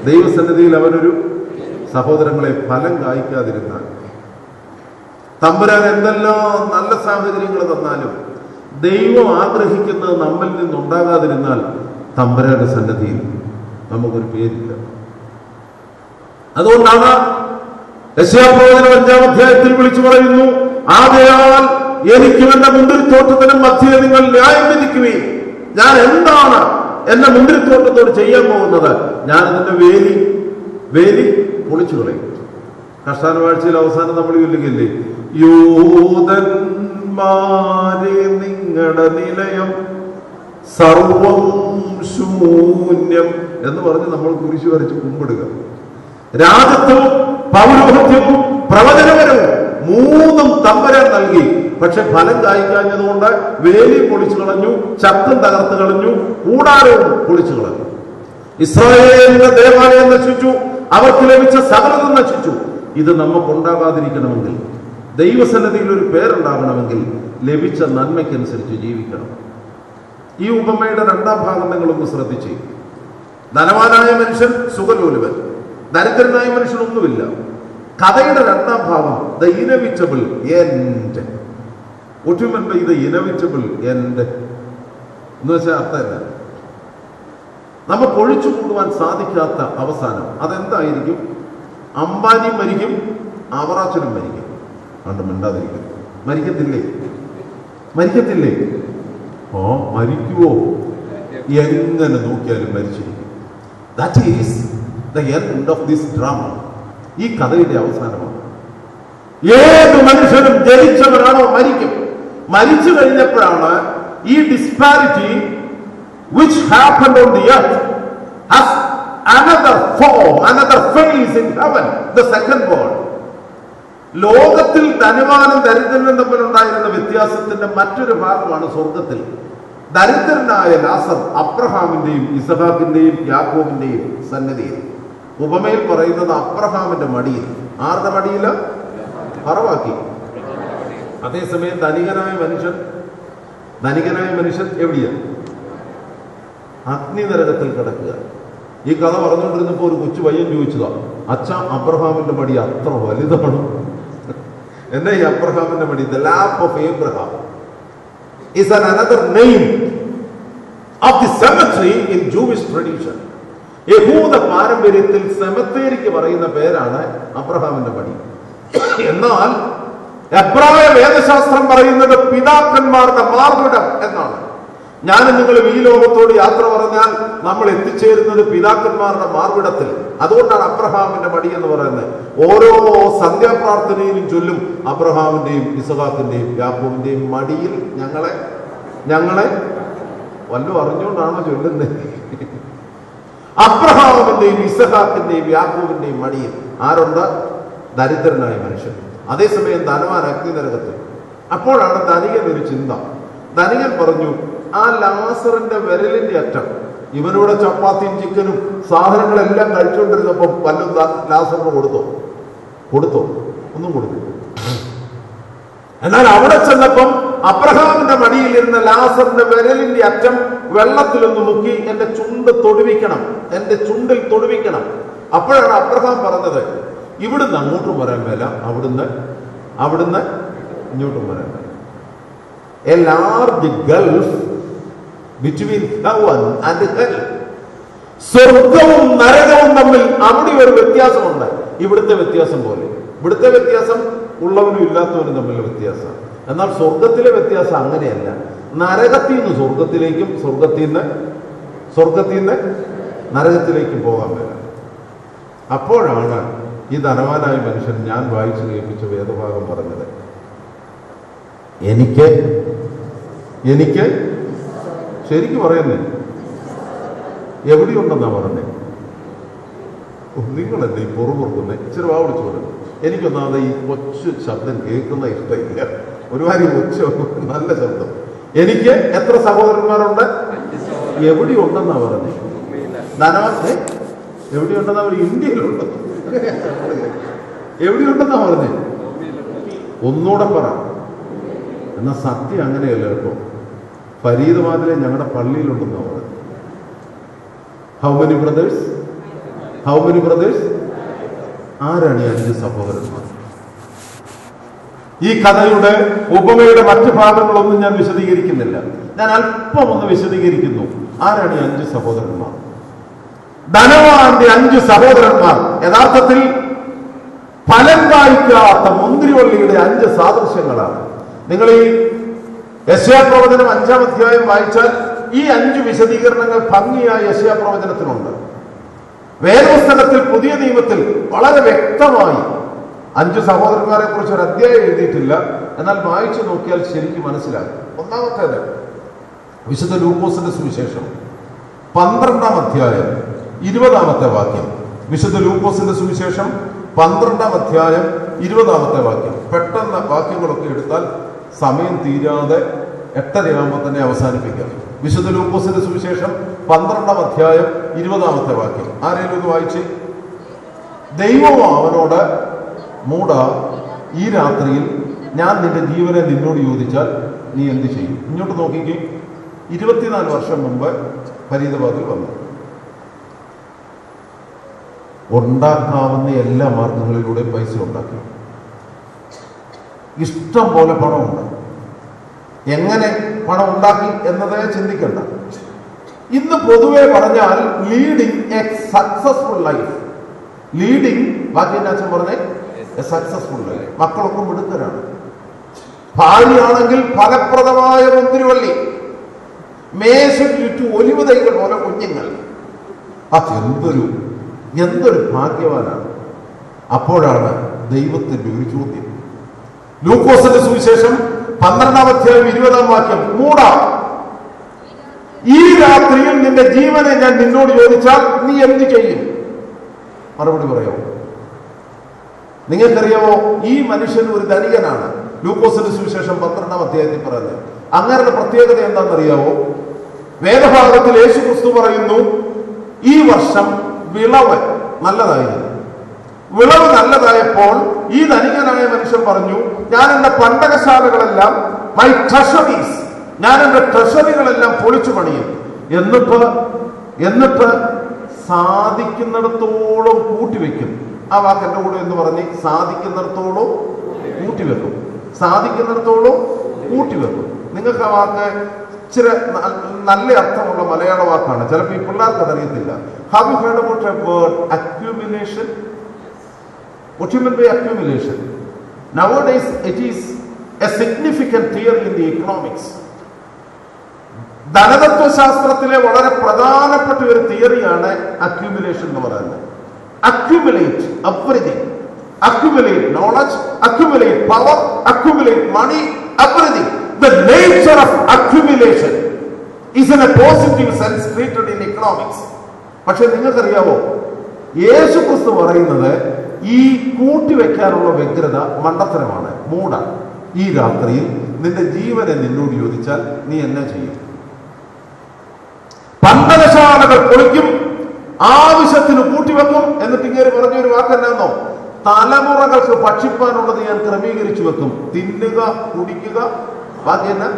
Speaker 1: ദൈവസന്നിധിയിൽ അവനൊരു, സഹോദരങ്ങളെ, ഫലം കായ്ക്കാതിരുന്നാൽ, തമ്പുരാൻ എന്തെല്ലാം നല്ല സാഹചര്യങ്ങൾ തന്നാലും ദൈവം ആഗ്രഹിക്കുന്നത് നമ്മിൽ നിന്നുണ്ടാകാതിരുന്നാൽ തമ്പുരാന്റെ സന്നിധിയിൽ നമുക്കൊരു പേരില്ല. അതുകൊണ്ടാണ് യെശയ്യാപ്രവചനം 5-ാം അധ്യായത്തിൽ വിളിച്ചു പറയുന്നു, ആകയാൽ എനിക്കും എന്റെ മുന്തിരിത്തോട്ടത്തിനും മധ്യേ നിങ്ങൾ ന്യായം വിധിക്കുകയും, ഞാൻ എന്താണ് എന്റെ മുന്തിരിത്തോട്ടത്തോട് ചെയ്യാൻ പോകുന്നത്? ഞാൻ അതിന്റെ വേലി പൊളിച്ചു കളയും. കർത്താന വാഴ്ചയിൽ അവസാനം നമ്മൾ ചൊല്ലുകയില്ലേ, യൂദന്മാരെ നിങ്ങളുടെ നിലയം സർവം ശൂന്യം എന്ന് പറഞ്ഞ് നമ്മൾ കുരിശു വരച്ച് കുമ്പിടുക. രാജത്വവും പൗരോഹിത്യവും പ്രവചനപരവും 3ഉം തമ്പുരാൻ നൽകി. പക്ഷെ ഫലം കായ്ക്കാഞ്ഞതുകൊണ്ട് വേലി പൊളിച്ചു കളഞ്ഞു, ചക്കും തകർത്ത് കളഞ്ഞു, കൂടാരവും പൊളിച്ചു കളഞ്ഞു. ഇസ്രായേലിന്റെ ദേവാലയം നശിച്ചു, അവർക്ക് ലഭിച്ച സകലതും നശിച്ചു. ഇത് നമുക്കുണ്ടാകാതിരിക്കണമെങ്കിൽ, ദൈവസന്നിധിയിൽ ഒരു പേരുണ്ടാകണമെങ്കിൽ ലഭിച്ച നന്മയ്ക്കനുസരിച്ച് ജീവിക്കണം. ഈ ഉപമയുടെ 2ാം ഭാഗം നിങ്ങളൊന്ന് ശ്രദ്ധിച്ച്. ധനവാനായ മനുഷ്യൻ സുഖലോലുവൻ, ദരിദ്രനായ മനുഷ്യനൊന്നുമില്ല. കഥയുടെ 2ാം ഭാഗം ദ ഇനവിറ്റബിൾ എൻഡ്. ഒറ്റുമെന്റ് ഇത് ഇനവിറ്റബിൾ എൻഡ് എന്ന് വെച്ചാൽ അർത്ഥമല്ല, നമുക്ക് ഒഴിച്ചു കൂടുവാൻ സാധിക്കാത്ത അവസാനം. അതെന്തായിരിക്കും? അംബാനി മരിക്കും, അവറാച്ചനും മരിക്കും. കണ്ട് മിണ്ടാതിരിക്കും. മരിക്കത്തില്ലേ? മരിക്കുവോ? എങ്ങനെ നോക്കിയാലും മരിച്ചിരിക്കും. That is the end of this drama. ഈ കഥയുടെ അവസാനമാണ്. ഏത് മനുഷ്യനും ജനിച്ചവരാണോ മരിക്കും. മരിച്ചു കഴിഞ്ഞപ്പോഴാണ് ഈ disparity which happened on the earth has another form, another phase in heaven, the second world. ലോകത്തിൽ ധനവാനും ദരിദ്രനും തമ്മിലുണ്ടായിരുന്ന വ്യത്യാസത്തിന്റെ മറ്റൊരു ഭാഗമാണ് സ്വർഗത്തിൽ. ദരിദ്രനായ ലാസർ അബ്രഹാമിന്റെയും ഇസഹാക്കിന്റെയും യാക്കോബിന്റെയും സന്നിധിയിൽ. ഉപമയിൽ പറയുന്നത് അബ്രഹാമിന്റെ മടിയിൽ. ആരുടെ മടിയിൽ? പറവാക്കി. അതേസമയം ധനികനായ മനുഷ്യൻ എവിടെയാണ്? അഗ്നിനരകത്തിൽ കിടക്കുക. ഈ കഥ പറഞ്ഞുകൊണ്ടിരുന്നപ്പോൾ ഒരു കൊച്ചു പയ്യൻ ചോദിച്ചതാ, അച്ഛ അബ്രഹാമിന്റെ മടി അത്ര വലുതാണ്? എന്നാ ഈ അബ്രഹാമിന്റെ മടി? The lap of Abraham is another name of the cemetery in Jewish tradition. യഹൂദ പാരമ്പര്യത്തിൽ സെമത്തേരിക്ക് പറയുന്ന പേരാണ് അബ്രഹാമിന്റെ മടി. എന്നാൽ എബ്രായ വേദശാസ്ത്രം പറയുന്നത് പിതാക്കന്മാരുടെ മാർവിടം എന്നാണ്. ഞാനും നിങ്ങളും ഈ ലോകത്തോട് യാത്ര പറഞ്ഞാൽ നമ്മൾ എത്തിച്ചേരുന്നത് പിതാക്കന്മാരുടെ മാർവിടത്തിൽ. അതുകൊണ്ടാണ് അബ്രഹാമിന്റെ മടി എന്ന് പറയുന്നത്. ഓരോ സന്ധ്യാപ്രാർത്ഥനയിലും ചൊല്ലും, അബ്രഹാമിന്റെയും ഇസഹാക്കിന്റെയും യാക്കോബിന്റെയും മടിയിൽ ഞങ്ങളെ വല്ലതും അറിഞ്ഞുകൊണ്ടാണോ ചൊല്ലുന്നത്? അബ്രഹാമിന്റെയും ഇസഹാക്കിന്റെയും യാക്കോബിന്റെയും മടിയിൽ ആരുണ്ട്? ദരിദ്രനായ മനുഷ്യൻ. അതേസമയം ധനവാൻ അഗ്നിനരകത്തിൽ. അപ്പോഴാണ് ധനികൻ ഒരു ചിന്ത. ധനികൻ പറഞ്ഞു, ആ ലാസറിന്റെ വിരലിന്റെ അറ്റം ഇവനൂടെ ചപ്പാത്തിയും ചിക്കനും സാധനങ്ങളെല്ലാം കഴിച്ചുകൊണ്ടിരുന്നപ്പം വല്ലതും ലാസറിന് കൊടുത്തോ ഒന്നും കൊടുത്തു. എന്നാൽ അവിടെ ചെന്നപ്പം അബ്രഹാമിന്റെ മടിയിലിരുന്ന ലാസറിന്റെ വിരലിന്റെ അറ്റം വെള്ളത്തിലൊന്ന് മുക്കി എന്റെ ചുണ്ടിൽ തൊടുവിക്കണം. അപ്പോഴാണ് അബ്രഹാം പറഞ്ഞത്, ഇവിടുന്ന് അങ്ങോട്ടും വരാൻ മേല, അവിടുന്ന് ഇങ്ങോട്ടും വരാൻ മേല. A large gulf between heaven and hell. സ്വർഗവും നരകവും തമ്മിൽ അവിടെ ഒരു വ്യത്യാസമുണ്ട്. ഇവിടുത്തെ വ്യത്യാസം പോലെ. ഇവിടുത്തെ വ്യത്യാസം ഉള്ളവനും ഇല്ലാത്തവനും തമ്മിലുള്ള വ്യത്യാസം. എന്നാൽ സ്വർഗത്തിലെ വ്യത്യാസം അങ്ങനെയല്ല. നരകത്തിൽ നിന്ന് സ്വർഗത്തിലേക്കും സ്വർഗത്തിൽ നിന്ന് നരകത്തിലേക്കും പോകാൻ പറ്റില്ല. അപ്പോഴാണ് ഈ ധനവാനായ മനുഷ്യൻ ഞാൻ വായിച്ചു കേൾപ്പിച്ച വേദഭാഗം പറഞ്ഞത്, എനിക്ക് ശരിക്കും പറയുന്നേ എവിടെയുണ്ടെന്നാ പറഞ്ഞേ. നിങ്ങളെന്താ ഈ പൊറുപുറക്കുന്നേ? ഇച്ചിരി വാ വിളിച്ചു പറഞ്ഞു. എനിക്കൊന്നാമത് ഈ കൊച്ചു ശബ്ദം കേൾക്കുന്ന ഇഷ്ടമില്ല. ഒരുമാതിരി ഒച്ച, നല്ല ശബ്ദം. എനിക്ക് എത്ര സഹോദരന്മാരുണ്ട്? എവിടെയുണ്ടെന്നാ പറഞ്ഞേ. ധനവാനെ എവിടെയുണ്ടെന്നാ അവർ ഇന്ത്യയിലുണ്ട്. എവിടെയുണ്ടെന്നാ പറഞ്ഞേ? ഒന്നുകൂടെ പറ. എന്നാ സത്യം അങ്ങനെയല്ല കേട്ടോ. ഫരീദാബാദിലെ ഞങ്ങളുടെ പള്ളിയിലുണ്ടെന്നാ പറഞ്ഞത്. How many brothers? ആരാണ് ഈ 5 സഹോദരന്മാർ? ഈ കഥയുടെ ഉപമയുടെ മറ്റു ഭാഗങ്ങളൊന്നും ഞാൻ വിശദീകരിക്കുന്നില്ല. ഞാൻ അല്പം ഒന്ന് വിശദീകരിക്കുന്നു. ആരാണ് ഈ 5 സഹോദരന്മാർ? ധനവാന്റെ 5 സഹോദരന്മാർ യഥാർത്ഥത്തിൽ ഫലം കായ്ക്കാത്ത മുന്തിരിവള്ളിയുടെ 5 സാദൃശ്യങ്ങളാണ്. നിങ്ങൾ ഈ യെശയ്യാപ്രവചനം 5-ാം അധ്യായം വായിച്ചാൽ ഈ 5 വിശദീകരണങ്ങൾ ഭംഗിയായ യെശയ്യാപ്രവചനത്തിനുണ്ട്. വേദപുസ്തകത്തിൽ പുതിയ നിയമത്തിൽ വളരെ വ്യക്തമായി 5 സഹോദരന്മാരെ കുറിച്ച് ഒരു അധ്യായം എഴുതിയിട്ടില്ല. എന്നാൽ വായിച്ചു നോക്കിയാൽ ശരിക്കും മനസ്സിലാകും. ഒന്നാമത്തേത് വിശുദ്ധ ലൂക്കോസിന്റെ സുവിശേഷം 12-ാം അധ്യായം 20-ാമത്തെ വാക്യം. വിശുദ്ധ ലൂക്കോസിന്റെ സുവിശേഷം 12-ാം അധ്യായം 20-ാമത്തെ വാക്യം. പെട്ടെന്ന് വാക്യങ്ങളൊക്കെ എടുത്താൽ സമയം തീരാതെ 8:30 തന്നെ അവസാനിപ്പിക്കാം. വിശുദ്ധ ലൂക്കോസിന്റെ സുവിശേഷം 12-ാം അധ്യായം 20-ാമത്തെ വാക്യം. ആരെങ്കിലും ഒന്ന് വായിച്ച്. ദൈവം അവനോട്, മൂടാ, ഈ രാത്രിയിൽ ഞാൻ നിന്റെ ജീവനെ നിന്നോട് ചോദിച്ചാൽ നീ എന്ത് ചെയ്യും? ഇങ്ങോട്ട് നോക്കിക്കേ. 24 വർഷം മുമ്പ് ഫരീദാബാദിൽ വന്നു. ഉണ്ടാക്കാവുന്ന എല്ലാ മാർഗങ്ങളിലൂടെ പൈസ ഉണ്ടാക്കി. ഇഷ്ടം പോലെ പണമുണ്ട്. എങ്ങനെ പണം ഉണ്ടാക്കി എന്നതേ ചിന്തിക്കണ്ട. ഇന്ന് പൊതുവെ പറഞ്ഞാൽ ലീഡിങ് എ സക്സസ്ഫുൾ ലൈഫ്. ബാക്കി എന്നെ അച്ഛൻ പറഞ്ഞേ എ സക്സസ്ഫുൾ ലൈഫ്. മക്കളൊക്കെ മിടുക്കരാണ്. ഭാര്യയാണെങ്കിൽ ഫലപ്രദമായ മുന്തിരിവള്ളി, മേശയ്ക്ക് ചുറ്റും ഒലിവ് തൈകൾ പോലെ കുഞ്ഞുങ്ങൾ. എന്തൊരു ഭാഗ്യവാനാണ്. അപ്പോഴാണ് ദൈവത്തിന്റെ ഒരു ചോദ്യം. ലൂക്കോസിന്റെ സുവിശേഷം 12-ാം അധ്യായം 20-ാം വാക്യം. മൂടാ, ഈ രാത്രിയിൽ നിന്റെ ജീവനെ ഞാൻ നിന്നോട് ചോദിച്ചാൽ നീ എന്ത് ചെയ്യും? മറുപടി പറയാമോ? നിങ്ങൾക്കറിയാമോ, ഈ മനുഷ്യൻ ഒരു ധനികനാണ്. ലൂക്കോസിന്റെ സുവിശേഷം 12-ാം അധ്യായത്തിൽ പറയുന്നത്. അങ്ങനെയുള്ള പ്രത്യേകത എന്താണെന്നറിയാമോ? വേദഭാഗത്തിൽ യേശു ക്രിസ്തു പറയുന്നു, ഈ വർഷം വിളവ് നല്ലതായിരുന്നു. വിളവ് നല്ലതായപ്പോൾ ഈ ധനികനായ മനുഷ്യൻ പറഞ്ഞു, ഞാൻ എന്റെ പണ്ടകശാലകളെല്ലാം, മൈ ട്രഷറീസ്, ഞാൻ എന്റെ ട്രഷറികളെല്ലാം പൊളിച്ചു പണിയും. എന്നിട്ട് സാധിക്കുന്നിടത്തോളം കൂട്ടിവെക്കും. ആ വാക്ക് എന്റെ കൂടെ എന്ന് പറഞ്ഞ്, സാധിക്കുന്നിടത്തോളം കൂട്ടിവെക്കും. നിങ്ങൾക്ക് ആ വാക്ക് ഇച്ചിരി നല്ല അർത്ഥമുള്ള മലയാള വാക്കാണ്. ചിലപ്പോൾ ഈ പിള്ളേർക്ക് അതറിയത്തില്ല. Have you heard about a word accumulation? What you mean by accumulation? Nowadays it is a significant theory in the economics. ധനതത്വശാസ്ത്രത്തിലെ വളരെ പ്രധാനപ്പെട്ട ഒരു തിയറിയാണ് അക്യുമുലേഷൻ എന്ന് പറയുന്നത്. Accumulate everything. Accumulate knowledge, accumulate power, accumulate money, everything. The nature of accumulation is in a positive sense treated in economics. പക്ഷെ നിങ്ങൾക്കറിയാവോ, യേശു ക്രിസ്തു പറയുന്നത് ഈ കൂട്ടിവെക്കാനുള്ള വ്യഗ്രത മണ്ടത്തരമാണ്. മൂട, ഈ രാത്രിയിൽ നിന്റെ ജീവനെ നിന്നോട് ചോദിച്ചാൽ നീ എന്നാ ചെയ്യും? പണ്ടകശാല തലമുറകൾ പൊളിക്കും, ആവശ്യത്തിന് കൂട്ടിവെക്കും. എന്നിട്ട് ഇങ്ങനെ പറഞ്ഞൊരു വാക്കെന്നാന്നോ, തലമുറകൾക്ക് ഭക്ഷിപ്പാനുള്ളത് ഞാൻ ക്രമീകരിച്ചു വെക്കും. തിന്നുക, കുടിക്കുക, ബാക്കി തന്നെ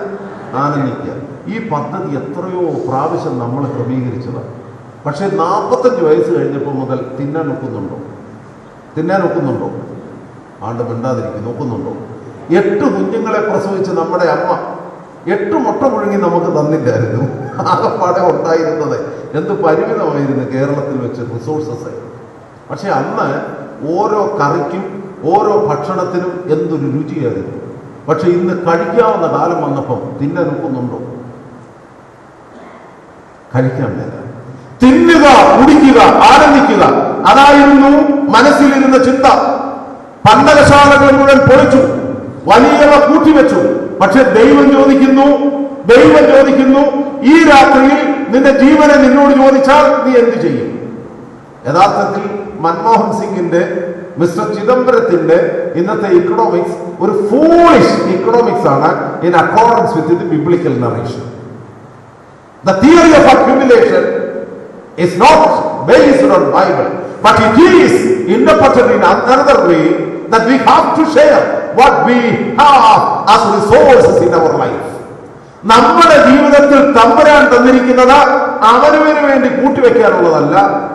Speaker 1: ആനന്ദിക്കുക. ഈ പദ്ധതി എത്രയോ പ്രാവശ്യം നമ്മൾ ക്രമീകരിച്ചതാണ്. പക്ഷെ 45 വയസ്സ് കഴിഞ്ഞപ്പോൾ മുതൽ തിന്നാൻ ഒക്കുന്നുണ്ടോ? ആണ്ട് മിണ്ടാതിരിക്കും. നോക്കുന്നുണ്ടോ? 8 കുഞ്ഞുങ്ങളെ പ്രസവിച്ച് നമ്മുടെ അമ്മ 8 മുട്ട മുഴുങ്ങി നമുക്ക് തന്നില്ലായിരുന്നു. ആകെപ്പാടെ ഉണ്ടായിരുന്നത് എന്ത് പരിമിതമായിരുന്നു കേരളത്തിൽ വെച്ച് റിസോഴ്സസ്. പക്ഷെ അന്ന് ഓരോ കറിക്കും ഓരോ ഭക്ഷണത്തിനും എന്തൊരു രുചിയായിരുന്നു. പക്ഷെ ഇന്ന് കഴിക്കാവുന്ന കാലം വന്നപ്പം തിന്നാൻ ഒക്കുന്നുണ്ടോ? കഴിക്കാൻ മേല. തിന്നുക, കുടിക്കുക, ആനന്ദിക്കുക, അതായിരുന്നു മനസ്സിലിരുന്ന ചിന്ത. പണ്ടകശാലകൾ മുഴുവൻ പൊളിച്ചു, വലിയവ കൂട്ടിവെച്ചു. പക്ഷെ ദൈവം ചോദിക്കുന്നു, ഈ രാത്രിയിൽ നിന്റെ ജീവനെ നിന്നോട് ചോദിച്ചാൽ നീ എന്ത് ചെയ്യും? യഥാർത്ഥത്തിൽ മൻമോഹൻ സിംഗിന്റെ, മിസ്റ്റർ ചിദംബരത്തിന്റെ ഇന്നത്തെ ഇക്കണോമിക്സ് ഒരു ഫൂളിഷ് ഇക്കണോമിക്സ് ആണ്, in accordance with the biblical narration. The theory of accumulation is not based on Bible, but it is interpreted in another way, that we have to share what we have as resources in our life. നമ്മുടെ ജീവിതത്തിൽ തമ്പുരാൻ തന്നിരിക്കുന്നത് അവനവന് വേണ്ടി കൂട്ടിവെക്കാനുള്ളതല്ല,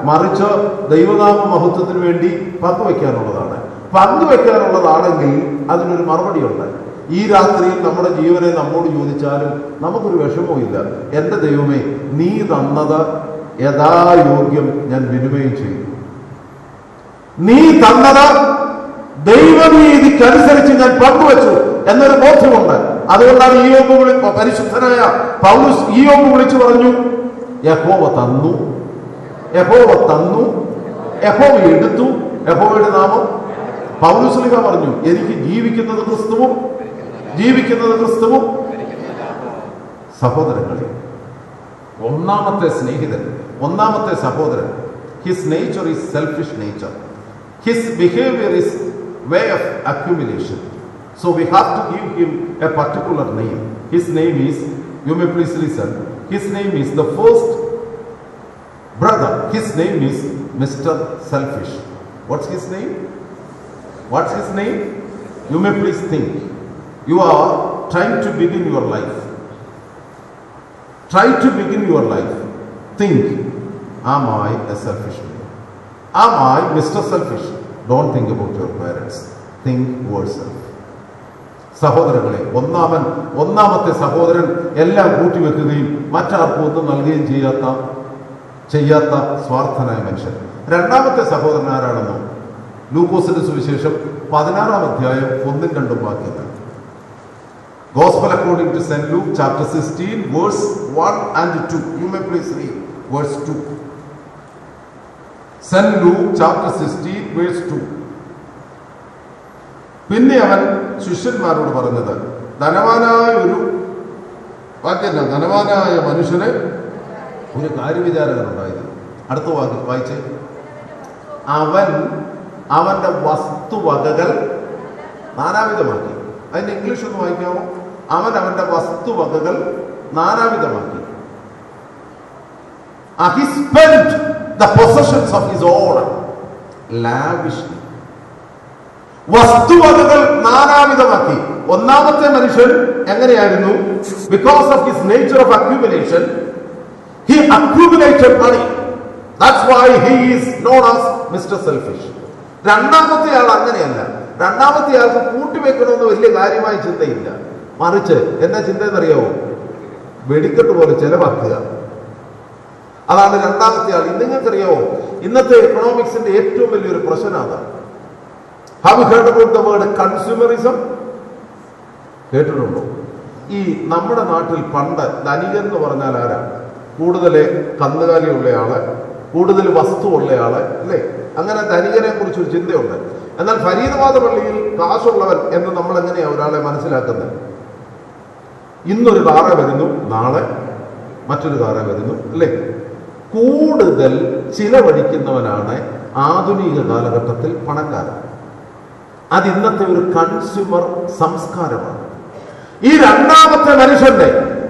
Speaker 1: മറിച്ച് ദൈവനാമ മഹത്വത്തിന് വേണ്ടി പങ്കുവെക്കാനുള്ളതാണ്. പങ്കുവെക്കാനുള്ളതാണെങ്കിൽ അതിനൊരു മറുപടിയുണ്ട്. ഈ രാത്രിയിൽ നമ്മുടെ ജീവനെ നമ്മോട് ചോദിച്ചാലും നമുക്കൊരു വിഷമവും ഇല്ല. എൻ്റെ ദൈവമേ, നീ തന്നത് യഥായോഗ്യം ഞാൻ വിനിമയം ചെയ്തു. നീ തന്നത് ദൈവനീതിക്കനുസരിച്ച് ഞാൻ പങ്കുവെച്ചു എന്നൊരു ബോധ്യമുണ്ട്. അതുകൊണ്ടാണ് പരിശുദ്ധനായ പൗലോസ് ഇയ്യോബ് വിളിച്ചു പറഞ്ഞു, യഹോവ തന്നു, യഹോവ എടുത്തു. യഹോവയുടെ നാമം. പൗലോസ് ശ്ലീഹ പറഞ്ഞു, എനിക്ക് ജീവിക്കുന്നത് ക്രിസ്തുവും. സഹോദരങ്ങളെ, ഒന്നാമത്തെ സ്നേഹിതൻ, ഒന്നാമത്തെ സഹോദരൻ, his nature is selfish nature. His behaviour is way of accumulation. So we have to give him a particular name. His name is, you may please listen, his name is the first brother. His name is Mr. Selfish. What's his name? You may please think. You are trying to begin your life. Think, am I a selfish man? Am I Mr. Selfish? Don't think about your parents. Think yourself. സഹോദരങ്ങളെ, ഒന്നാമത്തെ സഹോദരൻ എല്ലാം കൂട്ടിവെക്കുകയും മറ്റാർക്കും ഒന്നും നൽകുകയും ചെയ്യാത്ത സ്വാർത്ഥനായ മനുഷ്യൻ. രണ്ടാമത്തെ സഹോദരൻ ആരാണെന്നോ? ലൂക്കോസിന്റെ സുവിശേഷം 16-ാം അധ്യായം 1-2 വാക്യങ്ങൾ. Gospel according to St. Luke chapter 16 verse 1 and 2. You may please read verse 2. St. Luke chapter 16 verse 2. പിന്നെ അവൻ ശിഷ്യന്മാരോട് പറഞ്ഞത്, ധനവാനായ മനുഷ്യന് ഒരു കാര്യവിചാരകൻ ഉണ്ടായിരുന്നു. അടുത്ത വായിച്ച്, അവന്റെ വസ്തുവകകൾ നാനാവിധമാക്കി. അതിന്റെ ഇംഗ്ലീഷ് ഒന്ന് വായിക്കാമോ? അവന്റെ വസ്തുവകകൾ നാനാവിധമാക്കി. He spent the possessions of his own lavishly. വസ്തുവകകൾ നാനാവിധമാക്കി. ഒന്നാമത്തെ മനുഷ്യൻ എങ്ങനെയായിരുന്നു? Because of his nature of accumulation, he accumulated money. That's why he is known as Mr. Selfish. രണ്ടാമത്തെ ആൾ അങ്ങനെയല്ല. രണ്ടാമത്തെ ആൾക്ക് കൂട്ടിവെക്കണമെന്ന് വലിയ കാര്യമായ ചിന്തയില്ല. മറിച്ച് എന്നാ ചിന്ത എന്നറിയാവോ? വെടിക്കെട്ട് പോലെ ചെലവാക്കുക. അതാണ് രണ്ടാമത്തെ ആൾ. നിങ്ങൾക്കറിയാവോ, ഇന്നത്തെ എക്കണോമിക്സിന്റെ ഏറ്റവും വലിയൊരു പ്രശ്നം അതാണ്. Have you heard about the word consumerism? കേട്ടിട്ടുണ്ടോ? ഈ നമ്മുടെ നാട്ടിൽ പണ്ട് ധനികൻ എന്ന് പറഞ്ഞാൽ ആരാ? കൂടുതൽ കന്നുകാലിയുള്ള ആള്, കൂടുതൽ വസ്തു ഉള്ളയാള്, അല്ലേ? അങ്ങനെ ധനികനെ കുറിച്ചൊരു ചിന്തയുണ്ട്. എന്നാൽ ഫരീദാബാദ് പള്ളിയിൽ കാശുള്ളവൻ എന്ന് നമ്മൾ എങ്ങനെയാ ഒരാളെ മനസ്സിലാക്കുന്നത്? ഇന്നൊരു കാറ വരുന്നു, നാളെ മറ്റൊരു കാറ വരുന്നു, അല്ലേ? കൂടുതൽ ചിലവഴിക്കുന്നവനാണ് ആധുനിക കാലഘട്ടത്തിൽ പണക്കാരൻ. അത് ഇന്നത്തെ ഒരു കൺസ്യൂമർ സംസ്കാരമാണ്. ഈ രണ്ടാമത്തെ മനുഷ്യന്റെ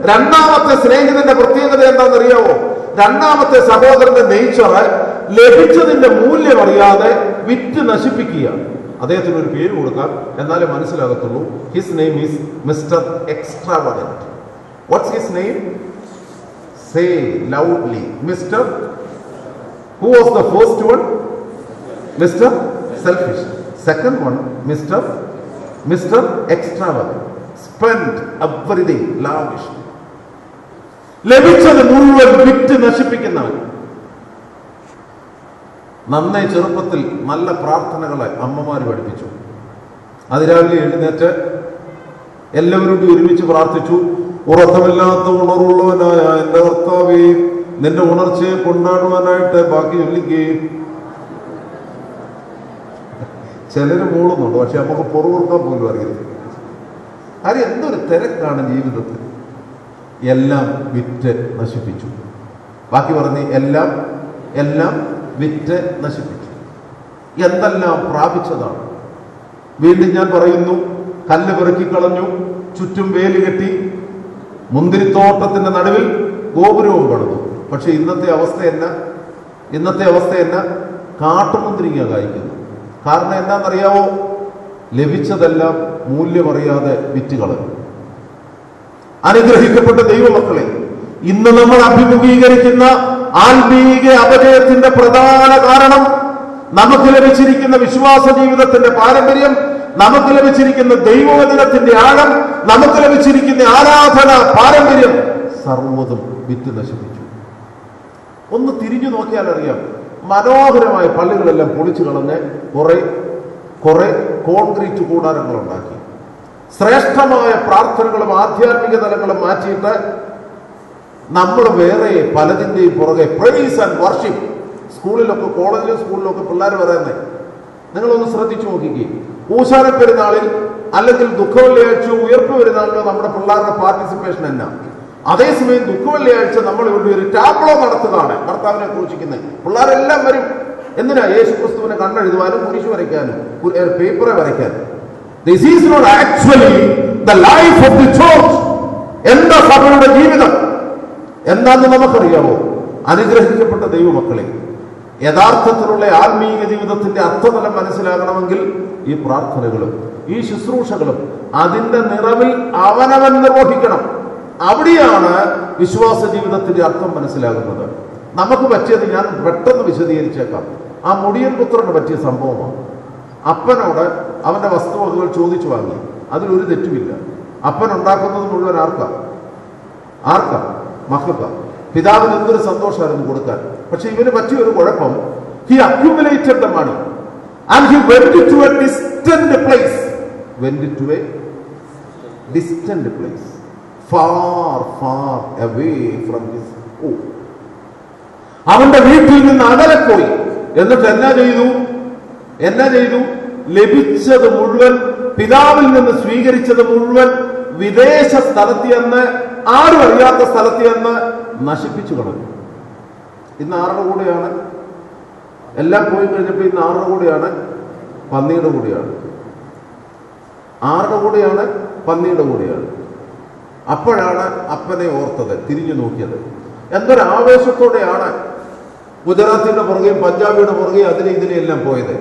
Speaker 1: രണ്ടാമത്തെ സ്നേഹിതന്റെ പ്രത്യേകത എന്താണെന്നറിയാവോ? രണ്ടാമത്തെ സഹോദരന്റെ നേച്ചർ ലഭിച്ചതിന്റെ മൂല്യം അറിയാതെ വിറ്റ് നശിപ്പിക്കുക. അദ്ദേഹത്തിന് ഒരു പേര് കൊടുക്കാം, എന്നാലേ മനസ്സിലാകത്തുള്ളൂ. His name is mister extravagant. What's his name? Say loudly. Mister. Who was the first one? Mister selfish. Second one mister extravagant. Spend everything lavish. ലഭിച്ചത് മുഴുവൻ വിറ്റ് നശിപ്പിക്കുന്നവൻ. നന്നേ ചെറുപ്പത്തിൽ നല്ല പ്രാർത്ഥനകളെ അമ്മമാർ പഠിപ്പിച്ചു. അതിരാവിലെ എഴുന്നേറ്റ് എല്ലാവരോടും ഒരുമിച്ച് പ്രാർത്ഥിച്ചു. ഉറക്കമില്ലാത്ത ഉണർവുള്ളവനായ എന്റെ കർത്താവേ, നിന്റെ ഉണർച്ചയെ കൊണ്ടാടുവാനായിട്ട് ബാക്കി ചൊല്ലിക്കുകയും. ചിലര് മൂളുന്നുണ്ട്, പക്ഷെ നമുക്ക് പുറകുറുക്കാൻ പോലും അറിയില്ല. കാര്യം എന്തൊരു തിരക്കാണ് ജീവിതത്തിൽ. എല്ലാം വിറ്റ് നശിപ്പിച്ചു. ബാക്കി പറഞ്ഞ് എല്ലാം വിറ്റ് നശിപ്പിച്ചു. എന്തെല്ലാം പ്രാപിച്ചതാണ്. വീണ്ടും ഞാൻ പറയുന്നു, കല്ല് പെറുക്കിക്കളഞ്ഞു, ചുറ്റും വേലി കെട്ടി, മുന്തിരിത്തോട്ടത്തിന്റെ നടുവിൽ ഗോപുരവും പണിതു. പക്ഷെ ഇന്നത്തെ അവസ്ഥ എന്നാ? കാട്ടുമുന്തിരിങ്ങ കായ്ക്കുന്നു. കാരണം എന്താണെന്നറിയാവോ? ലഭിച്ചതെല്ലാം മൂല്യമറിയാതെ വിറ്റുകളഞ്ഞു. അനുഗ്രഹിക്കപ്പെട്ട ദൈവമക്കളെ, ഇന്ന് നമ്മൾ അഭിമുഖീകരിക്കുന്ന ആത്മീക അപജയത്തിന്റെ പ്രധാന കാരണം നമുക്ക് ലഭിച്ചിരിക്കുന്ന വിശ്വാസ ജീവിതത്തിന്റെ പാരമ്പര്യം, നമുക്ക് ലഭിച്ചിരിക്കുന്ന ദൈവവചനത്തിന്റെ ആഴം, നമുക്ക് ലഭിച്ചിരിക്കുന്ന ആരാധന പാരമ്പര്യം സർവ്വതും വിറ്റ് നശിപ്പിച്ചു. ഒന്ന് തിരിഞ്ഞു നോക്കിയാൽ അറിയാം, മനോഹരമായ പള്ളികളെല്ലാം പൊളിച്ചു കളഞ്ഞ് കുറെ കോൺക്രീറ്റ് കൂടാരങ്ങൾ ഉണ്ടാക്കി. ശ്രേഷ്ഠമായ പ്രാർത്ഥനകളും ആധ്യാത്മിക തലങ്ങളും മാറ്റിയിട്ട് നമ്മൾ വേറെ പലതിൻ്റെയും പുറകെ പ്രൈസ് ആൻഡ് വർഷിപ്പ്. സ്കൂളിലൊക്കെ, കോളേജിലും സ്കൂളിലൊക്കെ പിള്ളേർ പറയുന്നത് നിങ്ങളൊന്ന് ശ്രദ്ധിച്ചു നോക്കിക്കേ. ഊശാന പെരുന്നാളിൽ അല്ലെങ്കിൽ ദുഃഖവെള്ളിയാഴ്ചയോ ഉയർപ്പ് പെരുന്നാളിലോ നമ്മുടെ പിള്ളേരുടെ പാർട്ടിസിപ്പേഷൻ എന്നാ. അതേസമയം ദുഃഖവെള്ളിയാഴ്ച നമ്മൾ ഇവിടെ ഒരു ടാബ്ലോ നടത്തുകയാണ്, കർത്താവിനെ കുറിച്ചിരിക്കുന്നത്. പിള്ളേരെല്ലാം വരും. എന്തിനാ? യേശു ക്രിസ്തുവിനെ കണ്ണെഴുതുവാനും കുരിശ് വരയ്ക്കാനും പേപ്പറെ വരയ്ക്കാനും. This is not actually the life of the church. എന്താ സഭയുടെ ജീവിതം എന്താന്ന് നമുക്കറിയാമോ? അനുഗ്രഹിക്കപ്പെട്ട ദൈവമക്കളെ, യഥാർത്ഥത്തിലുള്ള ആത്മീയ ജീവിതത്തിന്റെ അർത്ഥതലം മനസ്സിലാകണമെങ്കിൽ ഈ പ്രാർത്ഥനകളും ഈ ശുശ്രൂഷകളും അതിന്റെ നിറവിൽ അവനവൻ നിർവഹിക്കണം. അവിടെയാണ് വിശ്വാസ ജീവിതത്തിന്റെ അർത്ഥം മനസ്സിലാകുന്നത്. നമുക്ക് പറ്റിയത് ഞാൻ പെട്ടെന്ന് വിശദീകരിച്ചേക്കാം. ആ മുടിയൻ പുത്രന് പറ്റിയ സംഭവമാണ്. അപ്പനോട് അവന്റെ വസ്തുവകകൾ ചോദിച്ചു വാങ്ങി. അതിലൊരു തെറ്റുമില്ല. അപ്പൻ ഉണ്ടാക്കുന്നത് മുഴുവൻ ആർക്കാ? മക്കൾക്കാ. പിതാവിന് എന്തൊരു സന്തോഷമായിരുന്നു കൊടുക്കാൻ. പക്ഷെ ഇവന് പറ്റിയ ഒരു കുഴപ്പം, he accumulated the money and he went to a distant place. Far away from his home. അവന്റെ വീട്ടിൽ നിന്ന് അകലെ പോയി. എന്നിട്ട് എന്നാ ചെയ്തു? ലഭിച്ചത് മുഴുവൻ, പിതാവിൽ നിന്ന് സ്വീകരിച്ചത് മുഴുവൻ വിദേശ സ്ഥലത്ത് ചെന്ന്, ആരും അറിയാത്ത സ്ഥലത്ത് ചെന്ന് നശിപ്പിച്ചു കളഞ്ഞു. ഇന്ന് ആരുടെ കൂടെയാണ്? എല്ലാം പോയി കഴിഞ്ഞപ്പോൾ ഇന്ന് ആരുടെ കൂടെയാണ്? പന്നിയുടെ കൂടെയാണ്. ആരുടെ കൂടെയാണ്? പന്നിയുടെ കൂടെയാണ്. അപ്പോഴാണ് അപ്പനെ ഓർത്തത്, തിരിഞ്ഞു നോക്കിയത്. എന്തൊരു ആവേശത്തോടെയാണ് ഗുജറാത്തിയുടെ പുറകെയും പഞ്ചാബിയുടെ പുറകെയും ഇതിനെല്ലാം പോയത്.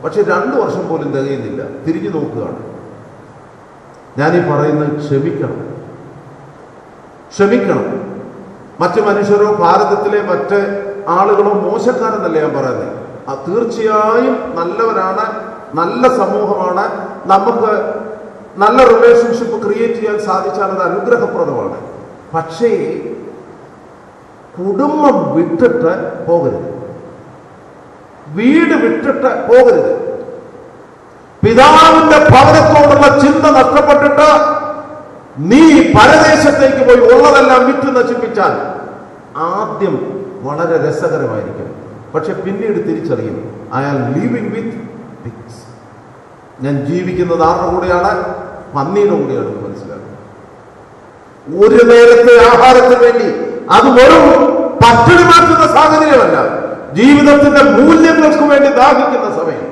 Speaker 1: പക്ഷെ 2 വർഷം പോലും തികയുന്നില്ല. തിരിഞ്ഞു നോക്കുകയാണ്. ഞാനീ പറയുന്നത് ക്ഷമിക്കണം. മറ്റു മനുഷ്യരോ ഭാരതത്തിലെ മറ്റ് ആളുകളോ മോശക്കാരെന്നല്ല ഞാൻ പറയുന്നത്. തീർച്ചയായും നല്ലവരാണ്, നല്ല സമൂഹമാണ്. നമുക്ക് നല്ല റിലേഷൻഷിപ്പ് ക്രിയേറ്റ് ചെയ്യാൻ സാധിച്ചാൽ അത് അനുഗ്രഹപ്രദമാണ്. പക്ഷേ കുടുംബം വിട്ടിട്ട് പോകരുത്, വീട് വിട്ടിട്ട് പോകരുത്. പിതാവിന്റെ ഭവനത്തോടുള്ള ചിന്ത നഷ്ടപ്പെട്ടിട്ട് നീ പരദേശത്തേക്ക് പോയി ഉള്ളതെല്ലാം വിറ്റ് നശിപ്പിച്ചാൽ ആദ്യം വളരെ രസകരമായിരിക്കും. പക്ഷെ പിന്നീട് തിരിച്ചറിയും, I am living with pigs. ഞാൻ ജീവിക്കുന്നത് ആരുടെ കൂടെയാണ്? പന്നിയുടെ കൂടെയാണ്. മനസ്സിലാക്കുക. ഒരു നേരത്തെ ആഹാരത്തിന് വേണ്ടി, അത് വെറും പട്ടിണി മാറ്റുന്ന സാഹചര്യമല്ല, ജീവിതത്തിന്റെ മൂല്യങ്ങൾക്ക് വേണ്ടി ദാഹിക്കുന്ന സമയം.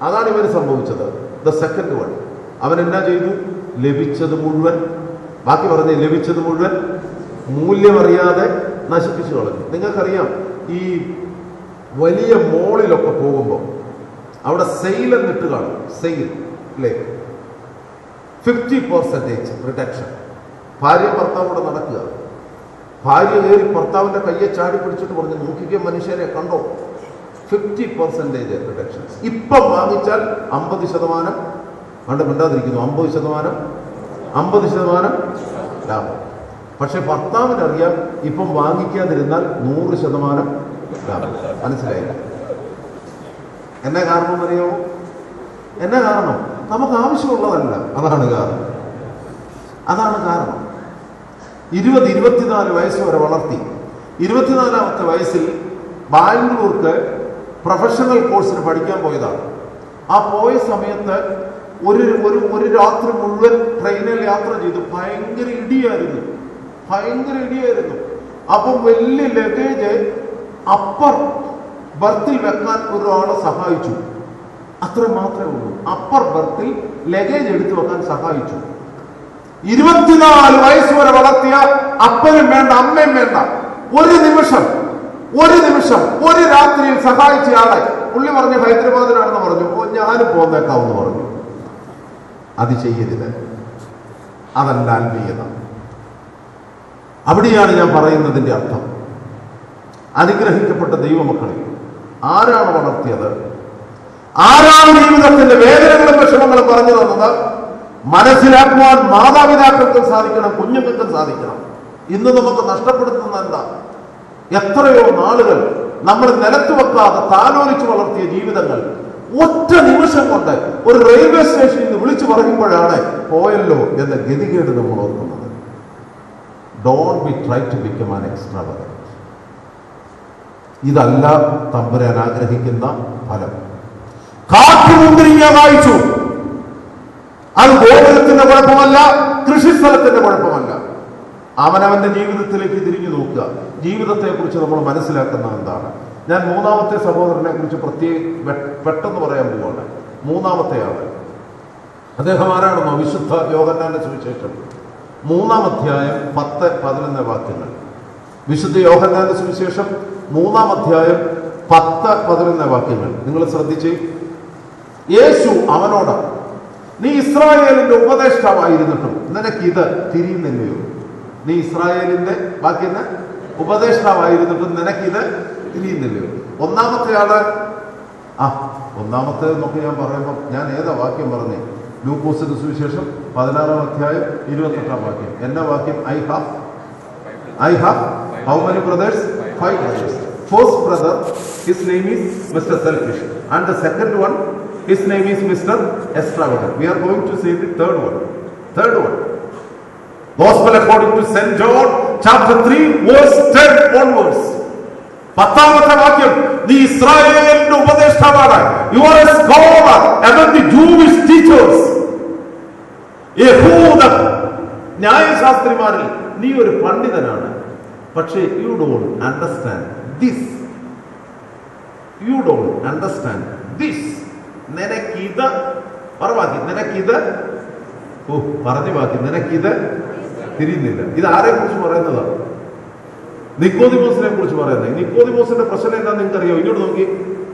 Speaker 1: അതാണ് ഇവന് സംഭവിച്ചത്. ദ സെക്കൻഡ് വൺ, അവൻ എന്നാ ചെയ്തു? ലഭിച്ചത് മുഴുവൻ. ബാക്കി പറഞ്ഞ് ലഭിച്ചത് മുഴുവൻ മൂല്യമറിയാതെ നശിപ്പിച്ചു കളഞ്ഞു. നിങ്ങൾക്കറിയാം, ഈ വലിയ മോളിലൊക്കെ പോകുമ്പോൾ അവിടെ സെയിൽ എന്നിട്ട് കാണും. സെയിൽ അല്ലേ, 50% റിഡക്ഷൻ. ഭാര്യ ഭർത്താവോടെ നടക്കുക, ഭാര്യ കയറി ഭർത്താവിന്റെ കയ്യെ ചാടി പിടിച്ചിട്ട് പറഞ്ഞു, നോക്കിക്കുക മനുഷ്യരെ കണ്ടോ, 50% റിഡക്ഷൻ. ഇപ്പം വാങ്ങിച്ചാൽ 50% കണ്ട് മിണ്ടാതിരിക്കുന്നു, 50% ലാഭം. പക്ഷെ ഭർത്താവിനറിയാം ഇപ്പം വാങ്ങിക്കാതിരുന്നാൽ 100% ലാഭം. മനസ്സിലായില്ല? എന്നാ കാരണം എന്നറിയാമോ? എന്നാ കാരണം? നമുക്ക് ആവശ്യമുള്ളതല്ല, അതാണ് കാരണം. 20-24 വയസ്സ് വരെ വളർത്തി. 24ാമത്തെ വയസ്സിൽ ബാംഗ്ലൂർക്ക് പ്രൊഫഷണൽ കോഴ്സിന് പഠിക്കാൻ പോയതാണ്. ആ പോയ സമയത്ത് ഒരു രാത്രി മുഴുവൻ ട്രെയിനിൽ യാത്ര ചെയ്തു. ഭയങ്കര ഇടിയായിരുന്നു. അപ്പം വലിയ ലഗേജ് അപ്പർ ബർത്തിൽ വെക്കാൻ ഒരാളെ സഹായിച്ചു. അത്ര മാത്രമേ ഉള്ളൂ. അപ്പർ ബർത്തിൽ ലഗേജ് എടുത്തു വെക്കാൻ സഹായിച്ചു. 24 വയസ്സ് വരെ വളർത്തിയ അപ്പനും വേണ്ട അമ്മയും വേണ്ട, ഒരു നിമിഷം ഒരു രാത്രിയിൽ സഹായിച്ചയാളെ പുള്ളി പറഞ്ഞ് ഹൈദരാബാദിലാണെന്ന് പറഞ്ഞു. ഞാനും പോന്നേക്കാവെന്ന് പറഞ്ഞു. അത് ചെയ്യരുത്, അതല്ല ആത്മീയത. അവിടെയാണ് ഞാൻ പറയുന്നതിന്റെ അർത്ഥം. അനുഗ്രഹിക്കപ്പെട്ട ദൈവമക്കളെ ആരാണ് വളർത്തിയത്? ആരാണ് ജീവിതത്തിന്റെ വേദനകളും വിഷമങ്ങളും പറഞ്ഞു തന്നത്? മനസ്സിലാക്കുവാൻ മാതാപിതാക്കൾക്കും സാധിക്കണം, കുഞ്ഞുങ്ങൾക്കും സാധിക്കണം. ഇന്ന് നമുക്ക് നഷ്ടപ്പെടുത്തുന്ന എന്താ? എത്രയോ നാളുകൾ നമ്മൾ നിലത്ത് വെക്കാതെ താലോലിച്ച് വളർത്തിയ ജീവിതങ്ങൾ ഒറ്റ നിമിഷം കൊണ്ട് ഒരു റെയിൽവേ സ്റ്റേഷനിൽ നിന്ന് വിളിച്ചു പറയുമ്പോഴാണ് പോയല്ലോ എന്ന ഗതികേട് നമ്മൾ ഓർക്കുന്നത്. Don't be try to become an extravagant. ഇതല്ല തമ്പുരാൻ ആഗ്രഹിക്കുന്ന ഫലം. കാട്ടുമുന്തിരിങ്ങ വായിച്ചു, അത് ഗോകുലത്തിന്റെ കുഴപ്പമല്ല, കൃഷിസ്ഥലത്തിന്റെ കുഴപ്പമല്ല. അവനവന്റെ ജീവിതത്തിലേക്ക് തിരിഞ്ഞു നോക്കുക. ജീവിതത്തെക്കുറിച്ച് നമ്മൾ മനസ്സിലാക്കുന്ന എന്താണ്? ഞാൻ 3ാമത്തെ സഹോദരനെ കുറിച്ച് പെട്ടെന്ന് പറയാൻ പോവാണ്. 3ാമത്തെ ആള് അദ്ദേഹം ആരാണെന്നോ? വിശുദ്ധ യോഹന്നാന്റെ സുവിശേഷം 3-ാം അധ്യായം 10-11 വാക്യങ്ങൾ. വിശുദ്ധ യോഹന്നാന്റെ സുവിശേഷം 3-ാം അധ്യായം 10-11 വാക്യങ്ങൾ നിങ്ങൾ ശ്രദ്ധിച്ച്. യേശു അവനോട്, നീ ഇസ്രായേലിന്റെ ഉപദേഷ്ടാവായിരുന്നിട്ടും നിനക്കിത് തിരിയുന്നില്ലയോ? നീ ഇസ്രായേലിന്റെ ബാക്കിയെന്ന് ഉപദേഷ്ടാവായിരുന്നിട്ടും നിനക്കിത് തിരിയുന്നില്ലയോ? 1-ാമത്തെ ആള് ഒന്നാമത്തെ എന്നൊക്കെ ഞാൻ പറയുമ്പോൾ ഞാൻ ഏതാ വാക്യം പറഞ്ഞേ? ലൂക്കോസിന്റെ സുവിശേഷം 16-ാം അധ്യായം 28-ാം വാക്യം. എന്നാ വാക്യം? I have how many brothers? 5 brothers. First brother, his name is Mr. Selfish, and the second one, his name is Mr. Extravagant. We are going to say the third one. Gospel according to St. John chapter 3 verse 10 onwards. 10-ാമത്തെ വാക്യം, നീ ഇസ്രായേലിന്റെ ഉപദേഷ്ടാവാണ്. You are a scholar among the Jewish teachers. യഹൂദ ന്യായശാസ്ത്രിമാരിൽ നീ ഒരു പണ്ഡിതനാണ്. പക്ഷേ you don't understand this. നിനക്കിത് പറവാക്കി, നിനക്കിത് തിരിയുന്നില്ല. ഇത് ആരെ കുറിച്ച് പറയുന്നതാണ്? നിക്കോദിമോസിനെ കുറിച്ച് പറയുന്നത്. നിക്കോദിമോസിന്റെ പ്രശ്നം എന്താ നിങ്ങൾക്കറിയോ? ഇങ്ങോട്ട് നോക്കി.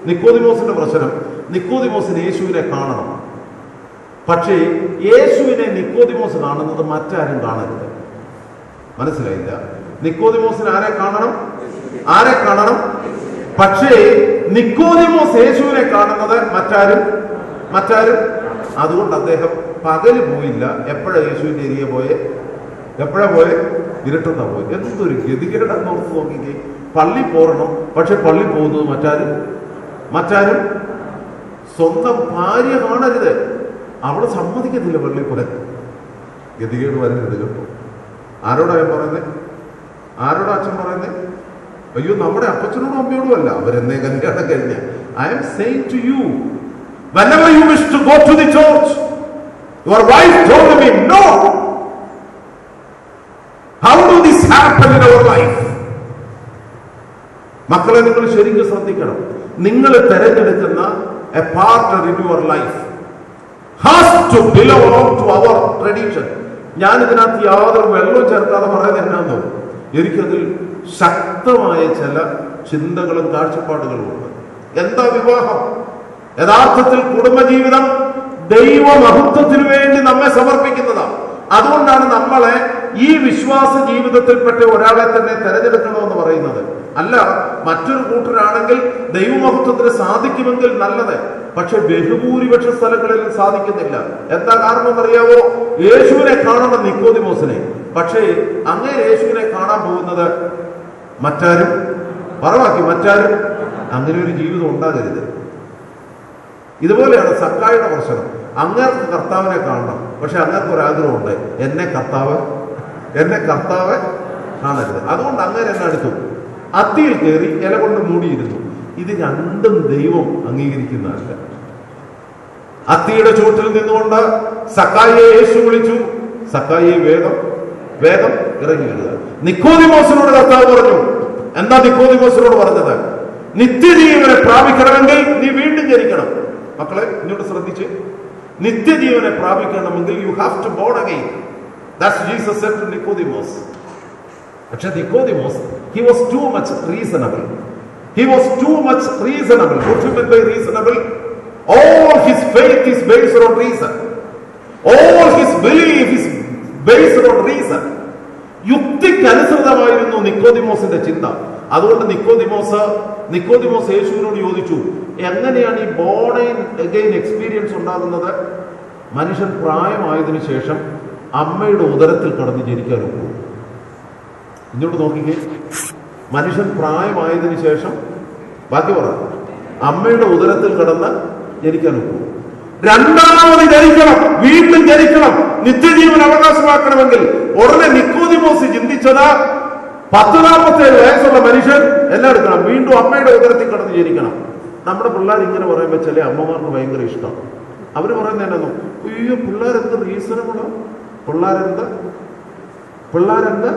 Speaker 1: നിക്കോദിമോസിന്റെ പ്രശ്നം, നിക്കോദിമോസിന് യേശുവിനെ കാണണം. പക്ഷേ യേശുവിനെ നിക്കോദിമോസ് കാണുന്നത് മറ്റാരും കാണരുത്. മനസ്സിലായില്ല? നിക്കോദിമോസിന് ആരെ കാണണം? പക്ഷേ നിക്കോദിമോസ് യേശുവിനെ കാണുന്നത് മറ്റാരും. അതുകൊണ്ട് അദ്ദേഹം പകല് പോയില്ല. എപ്പോഴാ യേശുവിന്റെ ഏരിയ പോയെ? ഇരുട്ടുന്ന പോയി. എന്തൊരു ഗതികേടാന്ന് ഓർത്ത് നോക്കിക്കേ. പള്ളി പോരണം, പക്ഷെ പള്ളി പോകുന്നത് മറ്റാരും. സ്വന്തം ഭാര്യ കാണരുത്, അവളെ സമ്മതിക്കത്തില്ല പള്ളി പോലെ. ഗതികേട് വരരുത് കേട്ടോ. ആരോടാ അച്ഛൻ പറയുന്നത്? അയ്യോ, നമ്മുടെ അപ്പച്ചനോടും അമ്മയോടും അല്ല, അവരെന്നെ കല്യാണം കഴിഞ്ഞ. I am saying to you, whenever you wish to go to the church, your wife told me, no. How do this happen in our life? മക്കളെ, നിങ്ങൾ ശരിക്കും ശ്രദ്ധിക്കണം. നിങ്ങൾ തെരഞ്ഞെടുക്കുന്ന a partner in your life has to belong to our tradition. ഞാൻ ഇതിനകത്ത് യാതൊരു വെള്ളവും ചേർക്കാതെ പറയുന്നത് എന്നാന്നോ, എനിക്കതിൽ ശക്തമായ ചില ചിന്തകളും കാഴ്ചപ്പാടുകളും ഉണ്ട്. എന്താ വിവാഹം? യഥാർത്ഥത്തിൽ കുടുംബജീവിതം ദൈവമഹത്വത്തിനു വേണ്ടി നമ്മെ സമർപ്പിക്കുന്നതാണ്. അതുകൊണ്ടാണ് നമ്മളെ ഈ വിശ്വാസ ജീവിതത്തിൽപ്പെട്ട ഒരാളെ തന്നെ തിരഞ്ഞെടുക്കണമെന്ന് പറയുന്നത്. അല്ല, മറ്റൊരു കൂട്ടരാണെങ്കിൽ ദൈവമഹത്വത്തിന് സാധിക്കുമെങ്കിൽ നല്ലത്. പക്ഷെ ബഹുഭൂരിപക്ഷ സ്ഥലങ്ങളിൽ സാധിക്കുന്നില്ല. എന്താ കാരണം എന്നറിയാവോ? യേശുവിനെ കാണണം നിക്കോദിമോസിനെ. പക്ഷേ അങ്ങനെ യേശുവിനെ കാണാൻ പോകുന്നത് മറ്റാരും അങ്ങനെ ഒരു ജീവിതം ഉണ്ടാകരുത്. ഇതുപോലെയാണ് സക്കായിയുടെ പ്രശ്നം. അങ്ങേർക്ക് കർത്താവിനെ കാണണം, പക്ഷെ അങ്ങേർക്ക് ഒരാഗ്രഹമുണ്ട്, എന്നെ കർത്താവ് കാണരുത്. അതുകൊണ്ട് അങ്ങനെ എന്നെ അടുത്തു അത്തിയിൽ കയറി ഇല കൊണ്ട് മൂടിയിരുന്നു. ഇത് രണ്ടും ദൈവം അംഗീകരിക്കുന്നതല്ല. അത്തിയുടെ ചുവട്ടിൽ നിന്നുകൊണ്ട് സക്കായിയെ യേശു വിളിച്ചു. സക്കായിയെ വേഗം ഇറങ്ങി വരിക. നിക്കോദിമോസിനോട് കർത്താവ് പറഞ്ഞു. എന്താ നിക്കോദിമോസിനോട് പറഞ്ഞത്? നിത്യജീവനെ പ്രാപിക്കണമെങ്കിൽ നീ വീണ്ടും ജനിക്കണം. മക്കളെ ഇങ്ങോട്ട് ശ്രദ്ധിച്ച്, നിത്യജീവനെ പ്രാപിക്കണമെങ്കിൽ you have to born again. That's Jesus said to Nicodemus. പക്ഷെ Nicodemus he was too much reasonable. What do you mean by reasonable? All his faith is based on reason. All his belief is based on reason. യുക്തിക്കനുസൃതമായിരുന്നു നിക്കോദിമോസിന്റെ ചിന്ത. അതുകൊണ്ട് നിക്കോദിമോസ് യേശുവിനോട് ചോദിച്ചു, എങ്ങനെയാണ് ഈ bone again experience ഉണ്ടാകുന്നത്? മനുഷ്യൻ പ്രായമായതിനു ശേഷം അമ്മയുടെ ഉദരത്തിൽ കടന്ന് ജനിക്കാൻ ഒക്കും. ഇങ്ങോട്ട് നോക്കിക്കേ, മനുഷ്യൻ പ്രായമായതിനു ശേഷം ബാക്കി പറ അമ്മയുടെ ഉദരത്തിൽ കടന്ന് ജനിക്കാൻ ഒക്കും. രണ്ടാമത് ജനിക്കണം, വീണ്ടും ജനിക്കണം, നിത്യജീവൻ അവകാശമാക്കണമെങ്കിൽ. ഉടനെ നിക്കോദിമോസ് ചിന്തിച്ചത് 10-47 വയസ്സുള്ള മനുഷ്യൻ എല്ലാം എടുക്കണം, വീണ്ടും അമ്മയുടെ ഉദരത്തിൽ കടന്ന് ജനിക്കണം. നമ്മുടെ പിള്ളേർ ഇങ്ങനെ പറയുമ്പോൾ ചില അമ്മമാർക്ക് ഭയങ്കര ഇഷ്ടം. അവര് പറയുന്നത് എന്നാന്നോ, അയ്യോ പിള്ളേരെന്ത് റീസണബിളോ, പിള്ളേരെന്ത്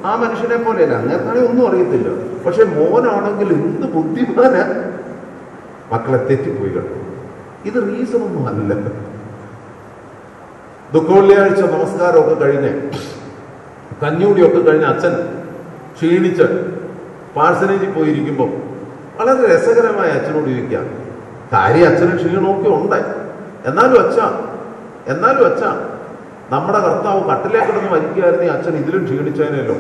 Speaker 1: ആ മനുഷ്യനെ പോലെയല്ല. അങ്ങനെയാണെങ്കിൽ ഒന്നും അറിയത്തില്ല, പക്ഷെ മോനാണെങ്കിൽ എന്ത് ബുദ്ധിമാന. മക്കളെ തെറ്റിപ്പോയി കേട്ടോ, ഇത് റീസണൊന്നും അല്ല. ദുഃഖവെള്ളിയാഴ്ച നമസ്കാരമൊക്കെ കഴിഞ്ഞ് കഞ്ഞൂടിയൊക്കെ കഴിഞ്ഞ് അച്ഛൻ ക്ഷീണിച്ച് പാഴ്സനേജിൽ പോയിരിക്കുമ്പോൾ വളരെ രസകരമായ അച്ഛനോട് ചോദിക്കാം. കാര്യം അച്ഛന് ക്ഷീണമൊക്കെ ഉണ്ട്, എന്നാലും അച്ഛാ നമ്മുടെ കർത്താവ് കട്ടിലേക്ക് കിടന്ന് മരിക്കുകയായിരുന്നു, അച്ഛൻ ഇതിലും ക്ഷീണിച്ചതിനല്ലോ.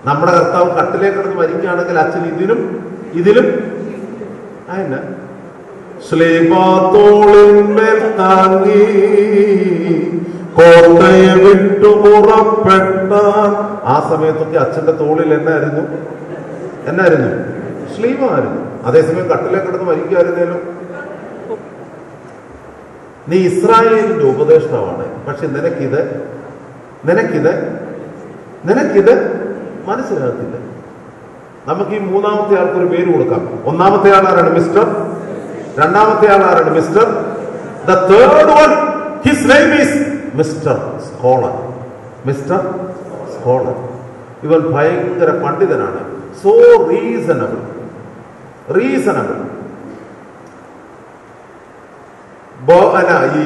Speaker 1: നമ്മുടെ കർത്താവ് കട്ടിലേക്ക് കിടന്ന് മരിക്കുകയാണെങ്കിൽ അച്ഛൻ ഇതിലും അതിന് ശ്ലീബാത്തോളിന്മേൽ താങ്ങി കോട്ടയെ വിട്ടു പുറപ്പെട്ടാൻ. ആ സമയത്തൊക്കെ അച്ഛന്റെ തോളിൽ എന്നായിരുന്നു? ശ്ലീബായിരുന്നു. അതേസമയം കട്ടിലേക്ക് കിടന്ന് മരിക്കുകയായിരുന്നല്ലോ. നീ ഇസ്രായേലിന്റെ ഉപദേഷ്ടാവാണ്, പക്ഷെ നിനക്കിത് മനസ്സിലാകത്തില്ല. നമുക്ക് ഈ മൂന്നാമത്തെ ആൾക്കൊരു പേര് കൊടുക്കാം. ഒന്നാമത്തെ ആളാരാണ്? മിസ്റ്റർ. രണ്ടാമത്തെ ആളാരാണ്? Mister. The third one, his name is mister scholar. ഇവൻ ഭയങ്കര പണ്ഡിതനാണ്. So reasonable. ഈ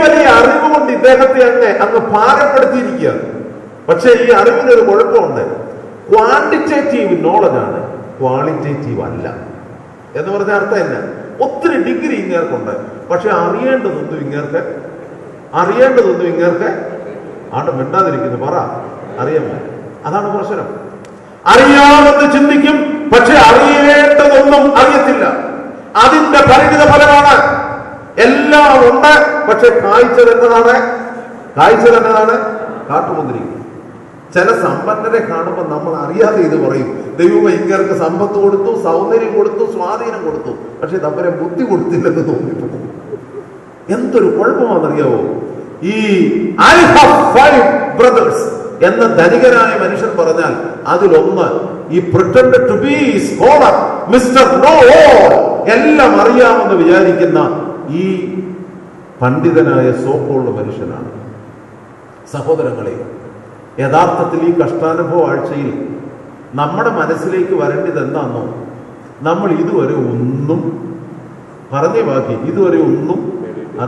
Speaker 1: വലിയ അറിവ് കൊണ്ട് ഇദ്ദേഹത്തെ അങ്ങ് ഭാരപ്പെടുത്തിയിരിക്കുകയാണ്. പക്ഷെ ഈ അറിവിനൊരു കുഴപ്പമുണ്ട്. ക്വാണ്ടിറ്റേറ്റീവ് നോളജ് ആണ്, ക്വാളിറ്റേറ്റീവ് അല്ല. എന്ന് പറഞ്ഞ അർത്ഥം തന്നെ ഒത്തിരി ഡിഗ്രി ഇങ്ങേർക്കുണ്ട്, പക്ഷെ അറിയേണ്ടതൊന്നും ഇങ്ങേർക്ക് ആണ്ട് മിണ്ടാതിരിക്കുന്നു. പറ അറിയാമോ? അതാണ് പ്രശ്നം. അറിയാമെന്ന് ചിന്തിക്കും, പക്ഷെ അറിയേണ്ടതൊന്നും അറിയത്തില്ല. അതിന്റെ പരിണിത ഫലമാണ്. എല്ലാം ഉണ്ട്, പക്ഷെ കാഴ്ച തന്നതാണ് കാട്ടുമുന്തിരി. ചില സമ്പന്നരെ കാണുമ്പോൾ നമ്മൾ അറിയാതെ ഇത് പറയും, ദൈവം ഇങ്ങർക്ക് സമ്പത്ത് കൊടുത്തു, സൗന്ദര്യം കൊടുത്തു, സ്വാധീനം കൊടുത്തു, പക്ഷെ തമ്മരെ ബുദ്ധി കൊടുത്തില്ലെന്ന് തോന്നിപ്പോകും. എന്തൊരു കുഴപ്പമാണെന്നറിയാവോ? ഈ ഐ ഹാവ് 5 ബ്രദേഴ്സ് എന്ന ധനികനായ മനുഷ്യൻ പറഞ്ഞാൽ അതിലൊന്ന് ഈ pretend to be scholar, mister know all, എല്ലാം അറിയാമെന്ന് വിചാരിക്കുന്ന ഈ പണ്ഡിതനായ സോക്കോളുള്ള മനുഷ്യനാണ്. സഹോദരങ്ങളെ, യഥാർത്ഥത്തിൽ ഈ കഷ്ടാനുഭവ ആഴ്ചയിൽ നമ്മുടെ മനസ്സിലേക്ക് വരേണ്ടത് എന്താണെന്നോ, നമ്മൾ ഇതുവരെ ഒന്നും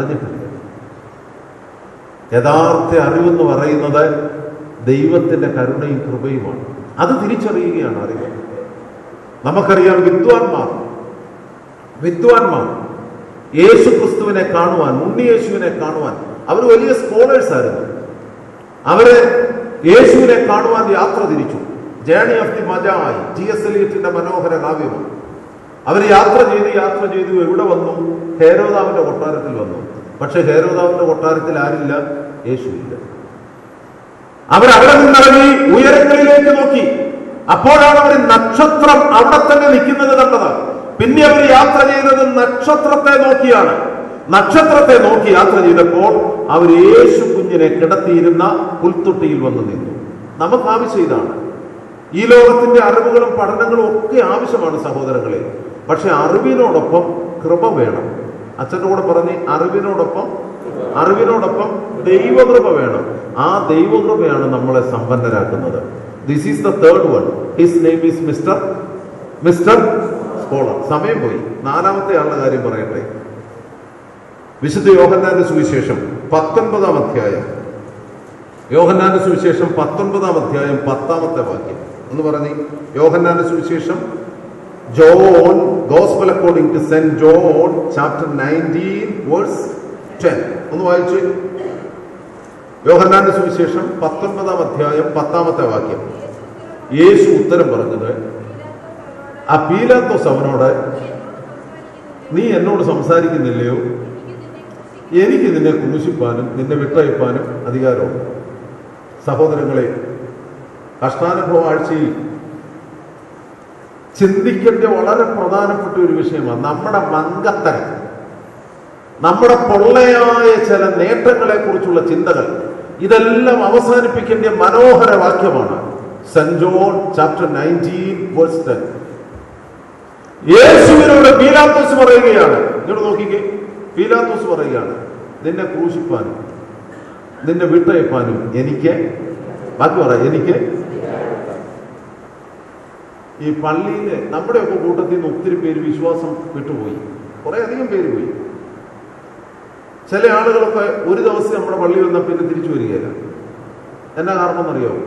Speaker 1: അറിഞ്ഞിട്ടില്ല. യഥാർത്ഥ അറിവെന്ന് പറയുന്നത് ദൈവത്തിന്റെ കരുണയും കൃപയുമാണ്. അത് തിരിച്ചറിയുകയാണ് അറിവ്. നമുക്കറിയാം, വിദ്വാൻമാർ യേശു ക്രിസ്തുവിനെ കാണുവാൻ, ഉണ്ണിയേശുവിനെ കാണുവാൻ അവർ വലിയ സ്കോളേഴ്സ് ആയിരുന്നു. അവര് യേശുവിനെ കാണുവാൻ യാത്ര തിരിച്ചു. ജേണി ഓഫ് ദി മജായി TS എലിയറ്റിന്റെ മനോഹര കാവ്യമാണ്. അവർ യാത്ര ചെയ്തു എവിടെ വന്നു? ഹേരോദാവിന്റെ കൊട്ടാരത്തിൽ വന്നു. പക്ഷെ ഹേരോദാവിന്റെ കൊട്ടാരത്തിൽ ആരില്ല? യേശുവില്ല. അവരവിടെ നിന്നിറങ്ങി ഉയരങ്ങളിലേക്ക് നോക്കി. അപ്പോഴാണ് അവർ നക്ഷത്രം അവിടെ തന്നെ നിൽക്കുന്നത് കണ്ടത്. പിന്നെ അവർ യാത്ര ചെയ്തത് നക്ഷത്രത്തെ നോക്കിയാണ്. നക്ഷത്രത്തെ നോക്കി യാത്ര ചെയ്തപ്പോൾ അവർ യേശു കുഞ്ഞിനെ കിടത്തിയിരുന്ന പുൽത്തൊട്ടിയിൽ വന്ന് നിന്നു. നമുക്ക് ആവശ്യം ഇതാണ്. ഈ ലോകത്തിന്റെ അറിവുകളും പഠനങ്ങളും ഒക്കെ ആവശ്യമാണ് സഹോദരങ്ങളെ. പക്ഷെ അറിവിനോടൊപ്പം കൃപ വേണം. അച്ഛൻ്റെ കൂടെ പറഞ്ഞ് അറിവിനോടൊപ്പം ദൈവകൃപ വേണം. ആ ദൈവകൃപയാണ് നമ്മളെ സമ്പന്നരാക്കുന്നത്. This is the third one. His name is mister scholar. സമയം പോയി. നാലാമത്തെ ആളുടെ കാര്യം പറയട്ടെ. വിശുദ്ധ യോഹന്നാന്റെ സുവിശേഷം 19-ാം അധ്യായം. യോഹന്നാന്റെ സുവിശേഷം 19-ാം അധ്യായം 10-ാമത്തെ വാക്യം എന്ന് പറഞ്ഞ്. യോഹന്നാന്റെ സുവിശേഷം, John, gospel according to saint John, chapter 19 verse 10 ഒന്ന് വായിച്ചു. യോഹന്നാന്റെ സുവിശേഷം 19-ാം അധ്യായം 10-ാമത്തെ വാക്യം. യേശു ഉത്തരം പറഞ്ഞത്, ആ പീലാത്തോസ് അവനോട്, നീ എന്നോട് സംസാരിക്കുന്നില്ലയോ? എനിക്ക് നിന്നെ ക്രൂശിപ്പാനും നിന്നെ വിട്ടയപ്പാനും അധികാരമുണ്ട്. സഹോദരങ്ങളെ, കഷ്ടാനുഭവ ആഴ്ചയിൽ ചിന്തിക്കേണ്ട വളരെ പ്രധാനപ്പെട്ട ഒരു വിഷയമാണ് നമ്മുടെ മങ്കത്തരം, നമ്മുടെ പൊള്ളയായ ചില നേട്ടങ്ങളെ കുറിച്ചുള്ള ചിന്തകൾ. ഇതെല്ലാം അവസാനിപ്പിക്കേണ്ട മനോഹര വാക്യമാണ്. Saint John chapter 19 verse 10. യേശുവിനോട് പീലാത്തോസ് പറയുകയാണ്, ഇങ്ങോട്ട് നോക്കിക്കേ, പീലാത്തോസ് പറയുകയാണ്, നിന്നെ ക്രൂശിപ്പാനും നിന്നെ വിട്ടയപ്പാനും എനിക്ക്, ബാക്കി പറ, എനിക്ക്. ഈ പള്ളിയില് നമ്മുടെയൊക്കെ കൂട്ടത്തിൽ നിന്ന് ഒത്തിരി പേര് വിശ്വാസം വിട്ടുപോയി. കുറെ അധികം പേര് പോയി. ചില ആളുകളൊക്കെ ഒരു ദിവസം നമ്മുടെ പള്ളി വന്നാൽ പിന്നെ തിരിച്ചു വരികയില്ല. എന്നാ കാരണം എന്നറിയാമോ?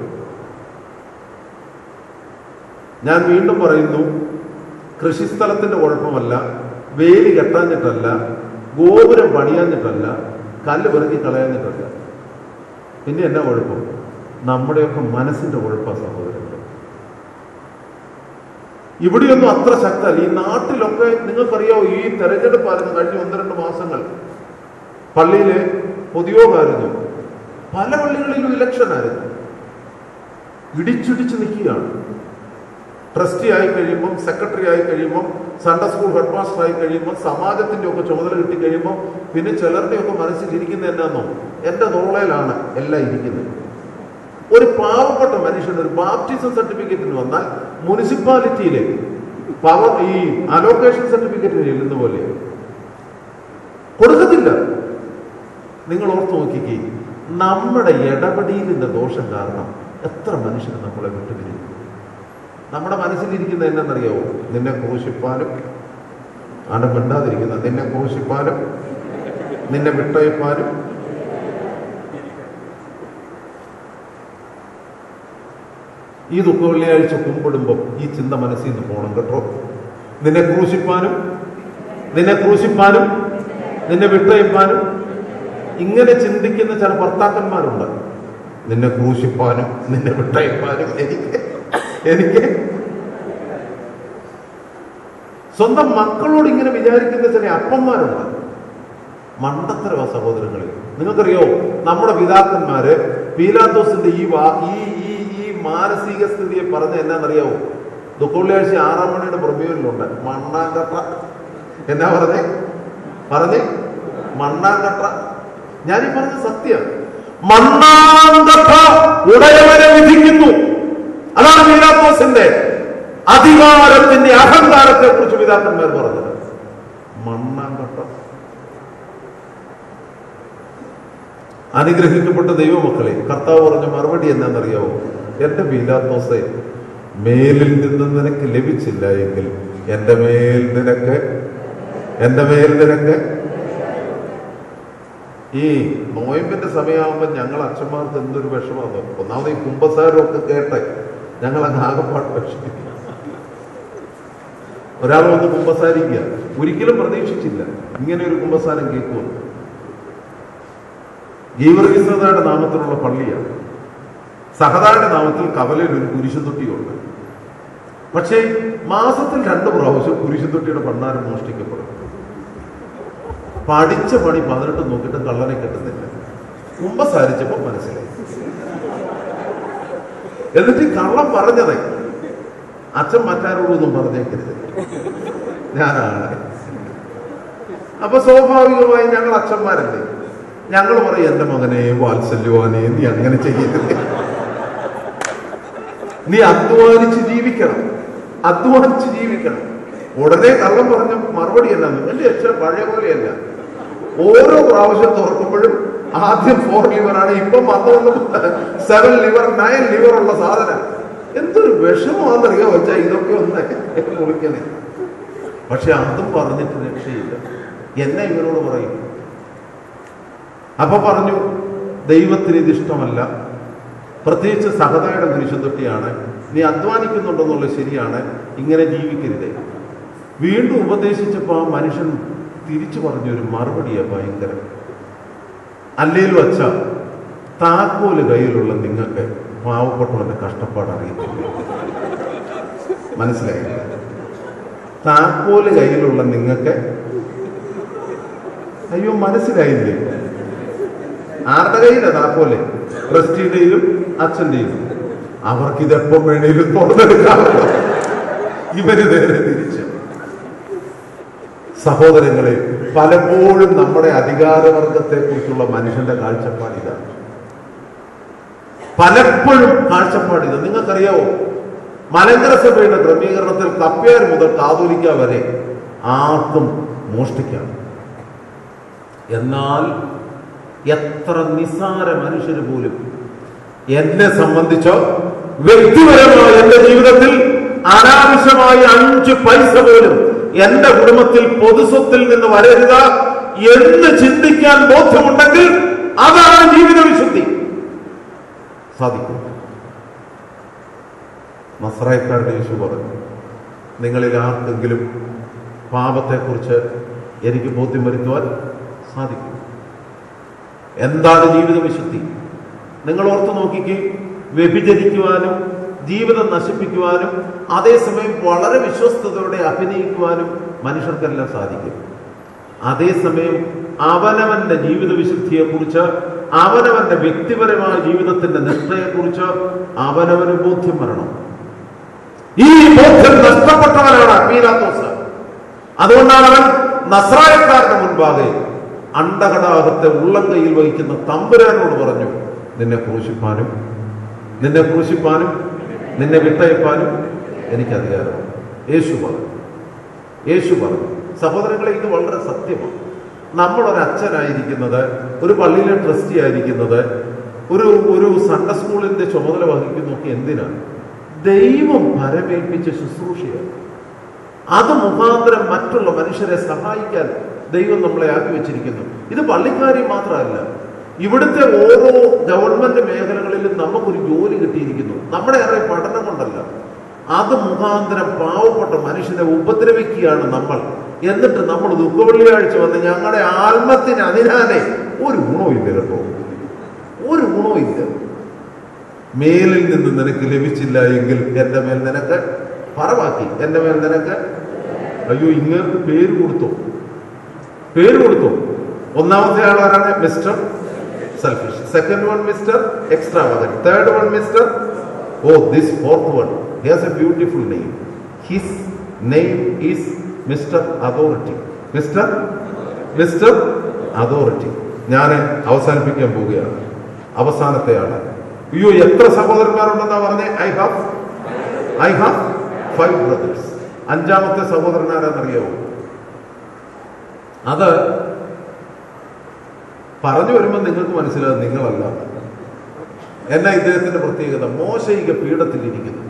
Speaker 1: ഞാൻ വീണ്ടും പറയുന്നു, കൃഷിസ്ഥലത്തിന്റെ കുഴപ്പമല്ല, വേലി കെട്ടാഞ്ഞിട്ടല്ല, ഗോപുരം പണിയാഞ്ഞിട്ടല്ല, കല്ല് പെറുക്കി കളയാഞ്ഞിട്ടല്ല. പിന്നെ എന്നാ കുഴപ്പം? നമ്മുടെയൊക്കെ മനസ്സിന്റെ കുഴപ്പമാണ് സഹോദരങ്ങൾ. ഇവിടെയൊന്നും അത്ര ശക്തല്ല. ഈ നാട്ടിലൊക്കെ നിങ്ങൾക്കറിയാവോ, ഈ തെരഞ്ഞെടുപ്പായിരുന്നു കഴിഞ്ഞ 1-2 മാസങ്ങൾ. പള്ളിയിലെ പൊതുയോഗമായിരുന്നു, പല പള്ളികളിലും ഇലക്ഷൻ ആയിരുന്നു. ഇടിച്ചിടിച്ച് നിൽക്കുകയാണ്. ട്രസ്റ്റി ആയി കഴിയുമ്പം, സെക്രട്ടറി ആയി കഴിയുമ്പം, സൺഡേ സ്കൂൾ ഹെഡ് മാസ്റ്റർ ആയി കഴിയുമ്പോൾ, സമാജത്തിന്റെ ഒക്കെ ചുമതല കിട്ടിക്കഴിയുമ്പോൾ, പിന്നെ ചിലരുടെയൊക്കെ മനസ്സിലിരിക്കുന്ന എന്നാന്നോ, എന്റെ തോളയിലാണ് എല്ലാം ഇരിക്കുന്നത്. ഒരു പാവപ്പെട്ട മനുഷ്യൻ ഒരു ബാപ്റ്റിസം സർട്ടിഫിക്കറ്റിന് വന്നാൽ മുനിസിപ്പാലിറ്റിയിലെ ഈ അലോക്കേഷൻ സർട്ടിഫിക്കറ്റിന് ചെല്ലുന്ന പോലെ കൊടുക്കത്തില്ല. നിങ്ങൾ ഓർത്ത് നോക്കിക്കേ, നമ്മുടെ ഇടപെടലിന്റെ ദോഷം കാരണം എത്ര മനുഷ്യന് നമ്മളെ വിട്ടുപിരിഞ്ഞു. നമ്മുടെ മനസ്സിലിരിക്കുന്ന എന്നറിയാവോ? നിന്നെ ക്രൂശിപ്പാനും, ആണ് മിണ്ടാതിരിക്കുന്നത്, നിന്നെ ക്രൂശിപ്പാനും നിന്നെ വിട്ടയപ്പാനും. ഈ ദുഃഖ വെള്ളിയാഴ്ച കുമ്പിടുമ്പം ഈ ചിന്ത മനസ്സിൽ നിന്ന് പോകണം കേട്ടോ. നിന്നെ ക്രൂശിപ്പാനും നിന്നെ വിട്ടയപ്പാനും. ഇങ്ങനെ ചിന്തിക്കുന്ന ചില ഭർത്താക്കന്മാരുണ്ട്. നിന്നെ ക്രൂശിപ്പാനും നിന്നെ വിട്ടയപ്പാനും. എനിക്ക് സ്വന്തം മക്കളോട് ഇങ്ങനെ വിചാരിക്കുന്ന ചില അപ്പന്മാരുണ്ട്. മണ്ടത്തരവാ സഹോദരങ്ങളെ. നിങ്ങൾക്കറിയോ, നമ്മുടെ പിതാക്കന്മാര് പീലാത്തോസിന്റെ ഈ മാനസിക സ്ഥിതിയെ പറഞ്ഞ എന്നാന്നറിയാവോ? ദുഃഖവെള്ളിയാഴ്ച 6-ാം മണിയുടെ പ്രമേയത്തിലുണ്ട്. മണ്ണാങ്കട്ട. എന്നാ പറഞ്ഞേ മണ്ണാങ്കട്ട. ഞാനീ പറഞ്ഞ സത്യം. മണ്ണാങ്കട്ട ഉടയവനെ വിധിക്കുന്നു. അതാണ് പീലാത്തോസിന്റെ അധികാരത്തിന്റെ അഹങ്കാരത്തെ കുറിച്ച് പിതാക്കന്മാർ പറഞ്ഞത്. മണ്ണാങ്കട്ട. അനുഗ്രഹിക്കപ്പെട്ട ദൈവമക്കളെ, കർത്താവ് പറഞ്ഞ മറുപടി എന്നാന്നറിയാവോ? എന്റെ പീലാത്തോസേ, മേലിൽ നിന്ന് നിനക്ക് ലഭിച്ചില്ല എങ്കിൽ എന്റെ മേൽ നിനക്ക് ഈ നോയമ്പിന്റെ സമയമാകുമ്പോൾ ഞങ്ങൾ അച്ഛന്മാർക്ക് എന്തൊരു വിഷമാണ്. ഒന്നാമത് ഈ കുമ്പസാരമൊക്കെ കേട്ട് ഞങ്ങളങ്ങ് ആകെപ്പാട് വിഷമിക്കും. ഒരാൾ വന്ന് കുമ്പസാരിക്കുക, ഒരിക്കലും പ്രതീക്ഷിച്ചില്ല ഇങ്ങനെ ഒരു കുമ്പസാരം കേൾക്കുമെന്ന്. ഗീവർഗീസയുടെ നാമത്തിലുള്ള പള്ളിയാണ്. സഹദായുടെ നാമത്തിൽ കവലയിൽ ഒരു കുരിശുതൊട്ടിയുണ്ട്. പക്ഷേ മാസത്തിൽ 2 പ്രാവശ്യം കുരിശുതൊട്ടിയുടെ ഭണ്ഡാരം മോഷ്ടിക്കപ്പെടും. പഠിച്ച പണി 18 നോക്കിയിട്ട് കള്ളനെ കിട്ടുന്നില്ല. കുമ്പസാരിച്ചപ്പോൾ മനസ്സിലായി. എന്നിട്ട് ഈ കള്ളം പറഞ്ഞത് അച്ഛൻ മറ്റാരോടൊന്നും പറഞ്ഞേക്കരുത്, ഞാനാണ്. അപ്പൊ സ്വാഭാവികമായി ഞങ്ങൾ അച്ഛന്മാരല്ലേ, ഞങ്ങൾ പറയും എന്റെ മകനെ വാത്സല്യവാനെ നീ അങ്ങനെ ചെയ്യരുത്, നീ അധ്വാനിച്ച് ജീവിക്കണം, അധ്വാനിച്ച് ജീവിക്കണം. ഉടനെ കള്ളം പറഞ്ഞ മറുപടി എന്നാന്ന്, എന്റെ അച്ഛൻ പഴയ പോലെയല്ല. ഓരോ പ്രാവശ്യം തുറക്കുമ്പോഴും ആദ്യം 4 ലിവറാണ്, ഇപ്പം 7 ലിവർ 9 ലിവർ ഉള്ള സാധനം. എന്തൊരു വിഷമമാണെന്നറിയാൻ വെച്ചാൽ ഇതൊക്കെ ഒന്ന് കുളിക്കണേ. പക്ഷെ അതും പറഞ്ഞിട്ട് രക്ഷയില്ല. എന്നെ ഇവരോട് പറയും. അപ്പൊ പറഞ്ഞു, ദൈവത്തിന് ഇതിഷ്ടമല്ല, പ്രത്യേകിച്ച് സഹദയുടെ കുരിശുതൊട്ടിയാണ്, നീ അധ്വാനിക്കുന്നുണ്ടെന്നുള്ളത് ശരിയാണ്, ഇങ്ങനെ ജീവിക്കരുതേ. വീണ്ടും ഉപദേശിച്ചപ്പോൾ ആ മനുഷ്യൻ തിരിച്ചു പറഞ്ഞൊരു മറുപടിയാ ഭയങ്കരം. അല്ലേലും അച്ഛ, താക്കോല് കയ്യിലുള്ള നിങ്ങൾക്ക് പാവപ്പെട്ടവന്റെ കഷ്ടപ്പാട് അറിയത്തില്ല. മനസ്സിലായില്ല? താക്കോല് കയ്യിലുള്ള നിങ്ങൾക്ക്, അയ്യോ മനസ്സിലായില്ലേ? ആരുടെ കയ്യിലാ താക്കോല്? ട്രസ്റ്റിയുടെയും അച്ഛന്റെയും. അവർക്കിതെപ്പം വേണേലും തുറന്നെടുക്കാമല്ലോ. ഇവര് നേരെ തിരിച്ചു. സഹോദരങ്ങളെ, പലപ്പോഴും നമ്മുടെ അധികാരവർഗത്തെ കുറിച്ചുള്ള മനുഷ്യന്റെ കാഴ്ചപ്പാടിതാണ്. പലപ്പോഴും കാഴ്ചപ്പാടിത്. നിങ്ങൾക്കറിയാവോ, മലങ്കര സഭയുടെ ക്രമീകരണത്തിൽ കപ്പ്യാർ മുതൽ കാതോലിക്ക വരെ ആർക്കും മോഷ്ടിക്കാം. എന്നാൽ എത്ര നിസ്സാര മനുഷ്യര് പോലും, എന്നെ സംബന്ധിച്ചോ വ്യക്തിപരമായ എന്റെ ജീവിതത്തിൽ അനാവശ്യമായി 5 പൈസ പോലും എന്റെ കുടുംബത്തിൽ പൊതുസ്വത്തിൽ നിന്ന് വരരുത് എന്ന് ചിന്തിക്കാൻ ബോധ്യമുണ്ടെങ്കിൽ അതാണ് ജീവിത വിശുദ്ധി. സാധിക്കും. നസ്രായക്കാരുടെ യേശു പറഞ്ഞു, നിങ്ങളിൽ ആർക്കെങ്കിലും പാപത്തെക്കുറിച്ച് എനിക്ക് ബോധ്യം വരുത്തുവാൻ സാധിക്കും. എന്താണ് ജീവിത വിശുദ്ധി? നിങ്ങൾ ഓർത്തു നോക്കിക്കേ, വ്യഭിചരിക്കുവാനും ജീവിതം നശിപ്പിക്കുവാനും അതേസമയം വളരെ വിശ്വസ്തയോടെ അഭിനയിക്കുവാനും മനുഷ്യർക്കെല്ലാം സാധിക്കും. അതേസമയം അവനവന്റെ ജീവിത വിശുദ്ധിയെക്കുറിച്ച്, അവനവന്റെ വ്യക്തിപരമായ ജീവിതത്തിന്റെ നിഷ്ഠയെക്കുറിച്ച് അവനവന് ബോധ്യം വരണം. ഈ ബോധ്യം നഷ്ടപ്പെട്ടവനാണ് പീലാത്തോസ്. അതുകൊണ്ടാണ് അവൻ നസ്രായക്കാരുടെ മുൻപാകെ അണ്ടകടാകത്തെ ഉള്ളം കയ്യിൽ വഹിക്കുന്ന തമ്പുരാനോട് പറഞ്ഞു, നിന്നെ ക്രൂശിപ്പാനും നിന്നെ വിട്ടയപ്പാനും എനിക്ക് അധികാരം. യേശു പറഞ്ഞു. സഹോദരങ്ങളെ, ഇത് വളരെ സത്യമാണ്. നമ്മളൊരു അച്ഛനായിരിക്കുന്നത്, ഒരു പള്ളിയിലെ ട്രസ്റ്റി ആയിരിക്കുന്നത്, ഒരു സൺഡേ സ്കൂളിന്റെ ചുമതല വഹിക്കുന്നൊക്കെ എന്തിനാണ്? ദൈവം പരമേൽപ്പിച്ച ശുശ്രൂഷയാണ്. അത് മുഖാന്തരം മറ്റുള്ള മനുഷ്യരെ സഹായിക്കാൻ ദൈവം നമ്മളെ ആക്കി വെച്ചിരിക്കുന്നു. ഇത് പള്ളിക്കാരി മാത്രമല്ല, ഇവിടുത്തെ ഓരോ ഗവൺമെന്റ് മേഖലകളിലും നമുക്കൊരു ജോലി കിട്ടിയിരിക്കുന്നു. നമ്മുടെ അറിയ പഠനം കൊണ്ടല്ല, അത് മുഖാന്തരം പാവപ്പെട്ട മനുഷ്യനെ ഉപദ്രവിക്കുകയാണ് നമ്മൾ. എന്നിട്ട് നമ്മൾ ദുഃഖവെള്ളിയാഴ്ച വന്ന് ഞങ്ങളുടെ ആത്മത്തിന് അതിനാലെ ഒരു ഗുണവും ഇല്ല കേട്ടോ, ഒരു ഗുണവും ഇല്ല. മേലിൽ നിന്ന് നിനക്ക് ലഭിച്ചില്ല എങ്കിൽ എന്റെ മേൽ നിനക്ക് പറവാക്കി, എന്റെ മേൽ നിനക്ക്, അയ്യോ ഇങ്ങേർക്ക് പേര് കൊടുത്തു. ഒന്നാമത്തെ ആളാരാണ്? Mister selfish. Second one mister extravagant. Third one mister, this fourth one, he has a beautiful name. His name is Mr. Authority. Mr. Authority. ഞാൻ അവസാനിപ്പിക്കാൻ പോവുകയാണ്. അവസാനത്തെ ആള്. അയ്യോ എത്ര സഹോദരന്മാരുണ്ടെന്നാ പറഞ്ഞേ? I have 5 brothers. 5ാമത്തെ സഹോദരനാരെന്നറിയാവോ? അത് പറഞ്ഞു വരുമ്പോൾ നിങ്ങൾക്ക് മനസ്സിലാകും നിങ്ങളല്ല. എന്നാ ഇദ്ദേഹത്തിന്റെ പ്രത്യേകത? മോശയിക പീഠത്തിൽ ഇരിക്കുന്നു.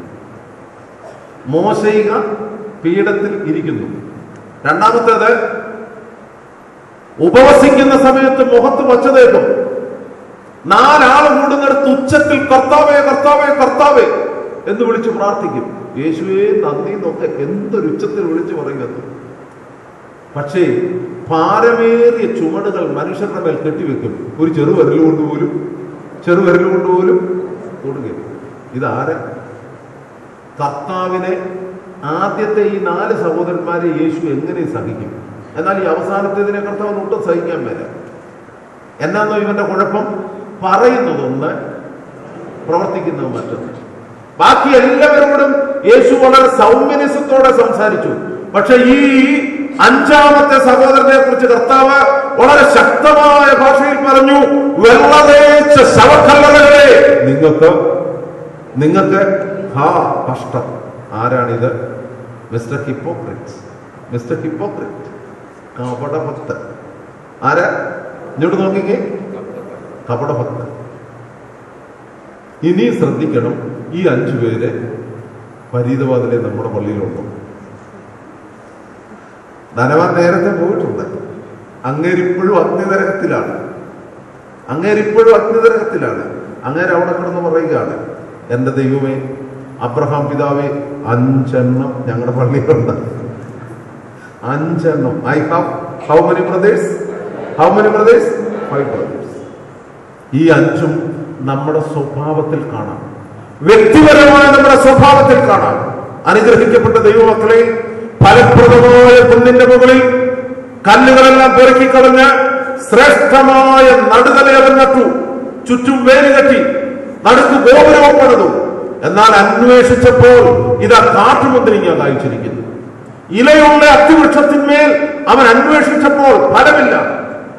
Speaker 1: 2ാമത്തേത് ഉപവസിക്കുന്ന സമയത്ത് മുഖത്ത് പച്ചതേക്കും. 4 ആള് കൂടുന്നിടത്ത് ഉച്ചത്തിൽ കർത്താവേ കർത്താവേ കർത്താവേ എന്ന് വിളിച്ച് പ്രാർത്ഥിക്കും. യേശുവേ നന്ദി എന്നൊക്കെ എന്തൊരു ഉച്ചത്തിൽ വിളിച്ചു പറയുന്നു. പക്ഷേ ഭാരമേറിയ ചുമടുകൾ മനുഷ്യരുടെ മേൽ കെട്ടിവെക്കും. ഒരു ചെറുവിരലുകൊണ്ട് പോലും കൊടുക്കും. ഇതാരാ? കർത്താവിനെ ആദ്യത്തെ ഈ 4 സഹോദരന്മാരെ യേശു എങ്ങനെ സഹിക്കും? എന്നാൽ ഈ അവസാനത്തേതിനെ കർത്താവിന് ഒട്ടും സഹിക്കാൻ മേല. എന്നാന്നോ ഇവന്റെ കുഴപ്പം? പറയുന്നതൊന്ന്, പ്രവർത്തിക്കുന്നത് മറ്റൊന്ന്. ബാക്കി എല്ലാവരോടും യേശു വളരെ സൗമ്യനിസത്തോടെ സംസാരിച്ചു. പക്ഷെ ഈ 5ാമത്തെ സഹോദരനെ കുറിച്ച് കർത്താവ് വളരെ ശക്തമായ ഭാഷയിൽ പറഞ്ഞു, വെള്ളതേച്ച ശവക്കല്ലറകളെ നിങ്ങൾക്ക് കഷ്ടം. ആരാണിത്? മിസ്റ്റർ ഹിപ്പോക്രിറ്റ്, കപടഭക്തൻ. ആരാ? ഇങ്ങോട്ട് നോക്കിക്കേ, കപടഭക്തൻ. ഇനി ശ്രദ്ധിക്കണം, ഈ 5 പേര് ഫരീദാബാദിലെ നമ്മുടെ പള്ളിയിലുണ്ടോ? ധനവാൻ നേരത്തെ പോയിട്ടുണ്ട്. അങ്ങേരിപ്പോഴും അഗ്നിനരകത്തിലാണ്. അങ്ങേര് അവിടെ കിടന്ന് പറയുകയാണ്, എന്റെ ദൈവമേ, അബ്രഹാം പിതാവേ, 5 എണ്ണം ഞങ്ങളുടെ പള്ളിയിലുണ്ട്. 5 എണ്ണം. I have how many brothers? 5 brothers. ഈ 5ഉം നമ്മുടെ സ്വഭാവത്തിൽ കാണാം, വ്യക്തിപരമായ നമ്മുടെ സ്വഭാവത്തിൽ കാണാം. അനുഗ്രഹിക്കപ്പെട്ട ദൈവമക്കളെ, ഫലപ്രദമായ കുന്നിന്റെ മുകളിൽ കല്ലുകളെല്ലാം പെറുക്കിക്കളഞ്ഞ് ശ്രേഷ്ഠമായ നടുതലയവൻ നട്ടു, ചുറ്റും വേലി കെട്ടി, നടുക്ക് ഗോപുരവും പണിതു. എന്നാൽ അന്വേഷിച്ചപ്പോൾ ഇതാ കാട്ടുമുന്തിരിങ്ങ കായ്ച്ചിരിക്കുന്നു. ഇലയുള്ള അത്തിവൃക്ഷത്തിന്മേൽ അവൻ അന്വേഷിച്ചപ്പോൾ ഫലമില്ല.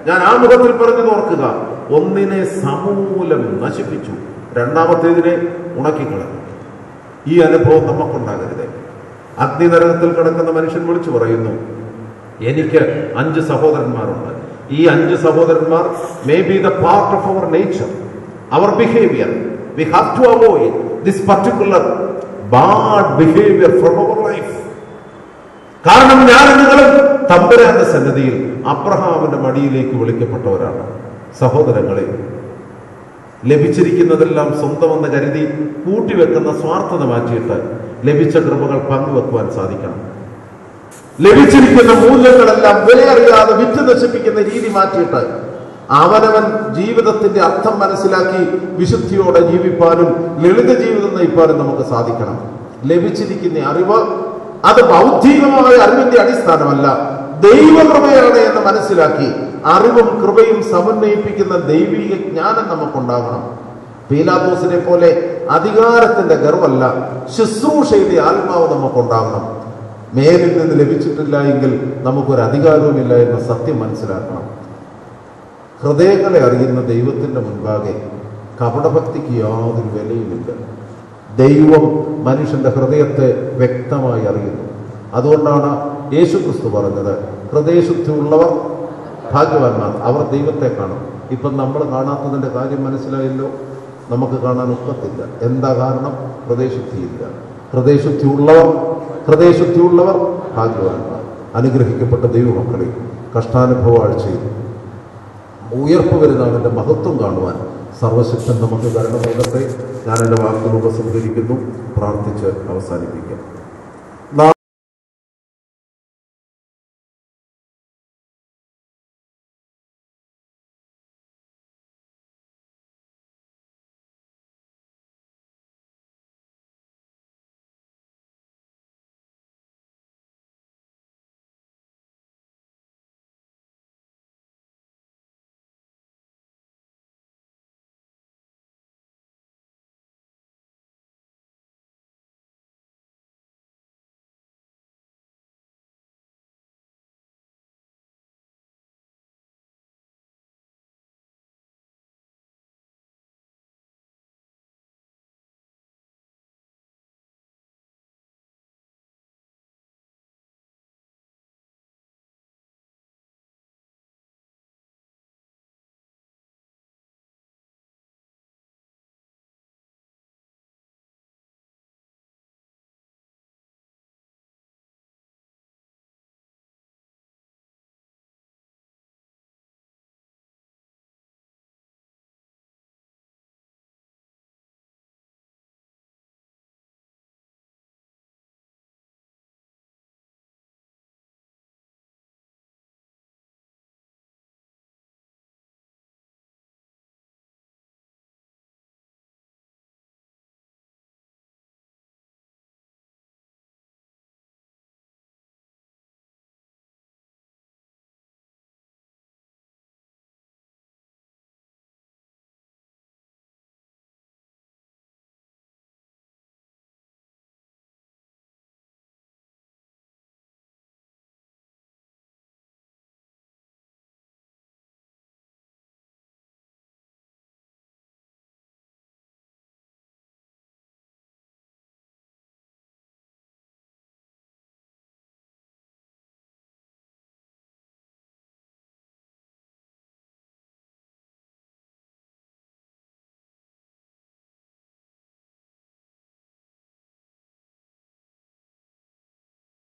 Speaker 1: ഞാൻ ആമുഖത്തിൽ പറഞ്ഞത് ഓർക്കുക, ഒന്നിനെ സമൂലം നശിപ്പിച്ചു, 2ാമത്തേതിനെ ഉണക്കിക്കളഞ്ഞു. ഈ അനുഭവം നമുക്കുണ്ടാകരുത്. അഗ്നിനരകത്തിൽ കിടക്കുന്ന മനുഷ്യൻ വിളിച്ചു പറയുന്നു, എനിക്ക് 5 സഹോദരന്മാരുണ്ട്. ഈ 5 സഹോദരന്മാർ may be the part of their nature, their behaviour. We have to avoid this particular bad behaviour from their life. കാരണം ഞാൻ നിങ്ങളും തമ്പുരാന്റെ സന്നിധിയിൽ അബ്രഹാമിന്റെ മടിയിലേക്ക് വിളിക്കപ്പെട്ടവരാണ്. സഹോദരങ്ങളെ, ലഭിച്ചിരിക്കുന്നതെല്ലാം സ്വന്തമെന്ന് കരുതി കൂട്ടിവെക്കുന്ന സ്വാർത്ഥത മാറ്റിയിട്ട് ലഭിച്ച കൃപകൾ പങ്കുവെക്കുവാൻ സാധിക്കണം. ലഭിച്ചിരിക്കുന്ന മൂല്യങ്ങളെല്ലാം വിലയറിയാതെ വിറ്റ് നശിപ്പിക്കുന്ന രീതി മാറ്റിയിട്ട് അവനവൻ ജീവിതത്തിന്റെ അർത്ഥം മനസ്സിലാക്കി വിശുദ്ധിയോടെ ജീവിപ്പാനും ലളിത ജീവിതം നയിപ്പാനും നമുക്ക് സാധിക്കണം. ലഭിച്ചിരിക്കുന്ന അറിവ് അത് ഭൗതികമായ അറിവിന്റെ അടിസ്ഥാനമല്ല, ദൈവകൃപയാണ് എന്ന് മനസ്സിലാക്കി അറിവും കൃപയും സമന്വയിപ്പിക്കുന്ന ദൈവിക ജ്ഞാനം നമുക്കുണ്ടാകണം. പീലാത്തോസിനെ പോലെ അധികാരത്തിന്റെ ഗർവല്ല, ശുശ്രൂഷയുടെ ആത്മാവ് നമുക്കുണ്ടാകണം. മേലിൽ നിന്ന് ലഭിച്ചിട്ടില്ല എങ്കിൽ നമുക്കൊരു അധികാരവുമില്ല എന്ന സത്യം മനസ്സിലാക്കണം. ഹൃദയങ്ങളെ അറിയുന്ന ദൈവത്തിന്റെ മുൻപാകെ കപടഭക്തിക്ക് യാതൊരു വിലയുമില്ല. ദൈവം മനുഷ്യന്റെ ഹൃദയത്തെ വ്യക്തമായി അറിയുന്നു. അതുകൊണ്ടാണ് യേശുക്രിസ്തു പറഞ്ഞത്, ഹൃദയശുദ്ധി ഉള്ളവർ ഭാഗ്യവാന്മാർ, അവർ ദൈവത്തെ കാണും. ഇപ്പം നമ്മൾ കാണാത്തതിന്റെ കാര്യം മനസ്സിലായല്ലോ. നമുക്ക് കാണാൻ ഒക്കത്തില്ല. എന്താ കാരണം? ഹൃദയശുദ്ധിയില്ല. ഹൃദയശുദ്ധിയുള്ളവർ ഭാഗ്യവാന്മാർ. അനുഗ്രഹിക്കപ്പെട്ട ദൈവമക്കളെ, കഷ്ടാനുഭവ ആഴ്ചയിൽ ഉയർപ്പ് വരുന്ന അവന്റെ മഹത്വം കാണുവാൻ സർവശക്തൻ നമുക്ക് കരുണ നൽകട്ടെ. ഞാൻ എൻ്റെ വാക്കുകൾ ഉപസംഹരിക്കുന്നു, പ്രാർത്ഥിച്ച് അവസാനിപ്പിക്കാം.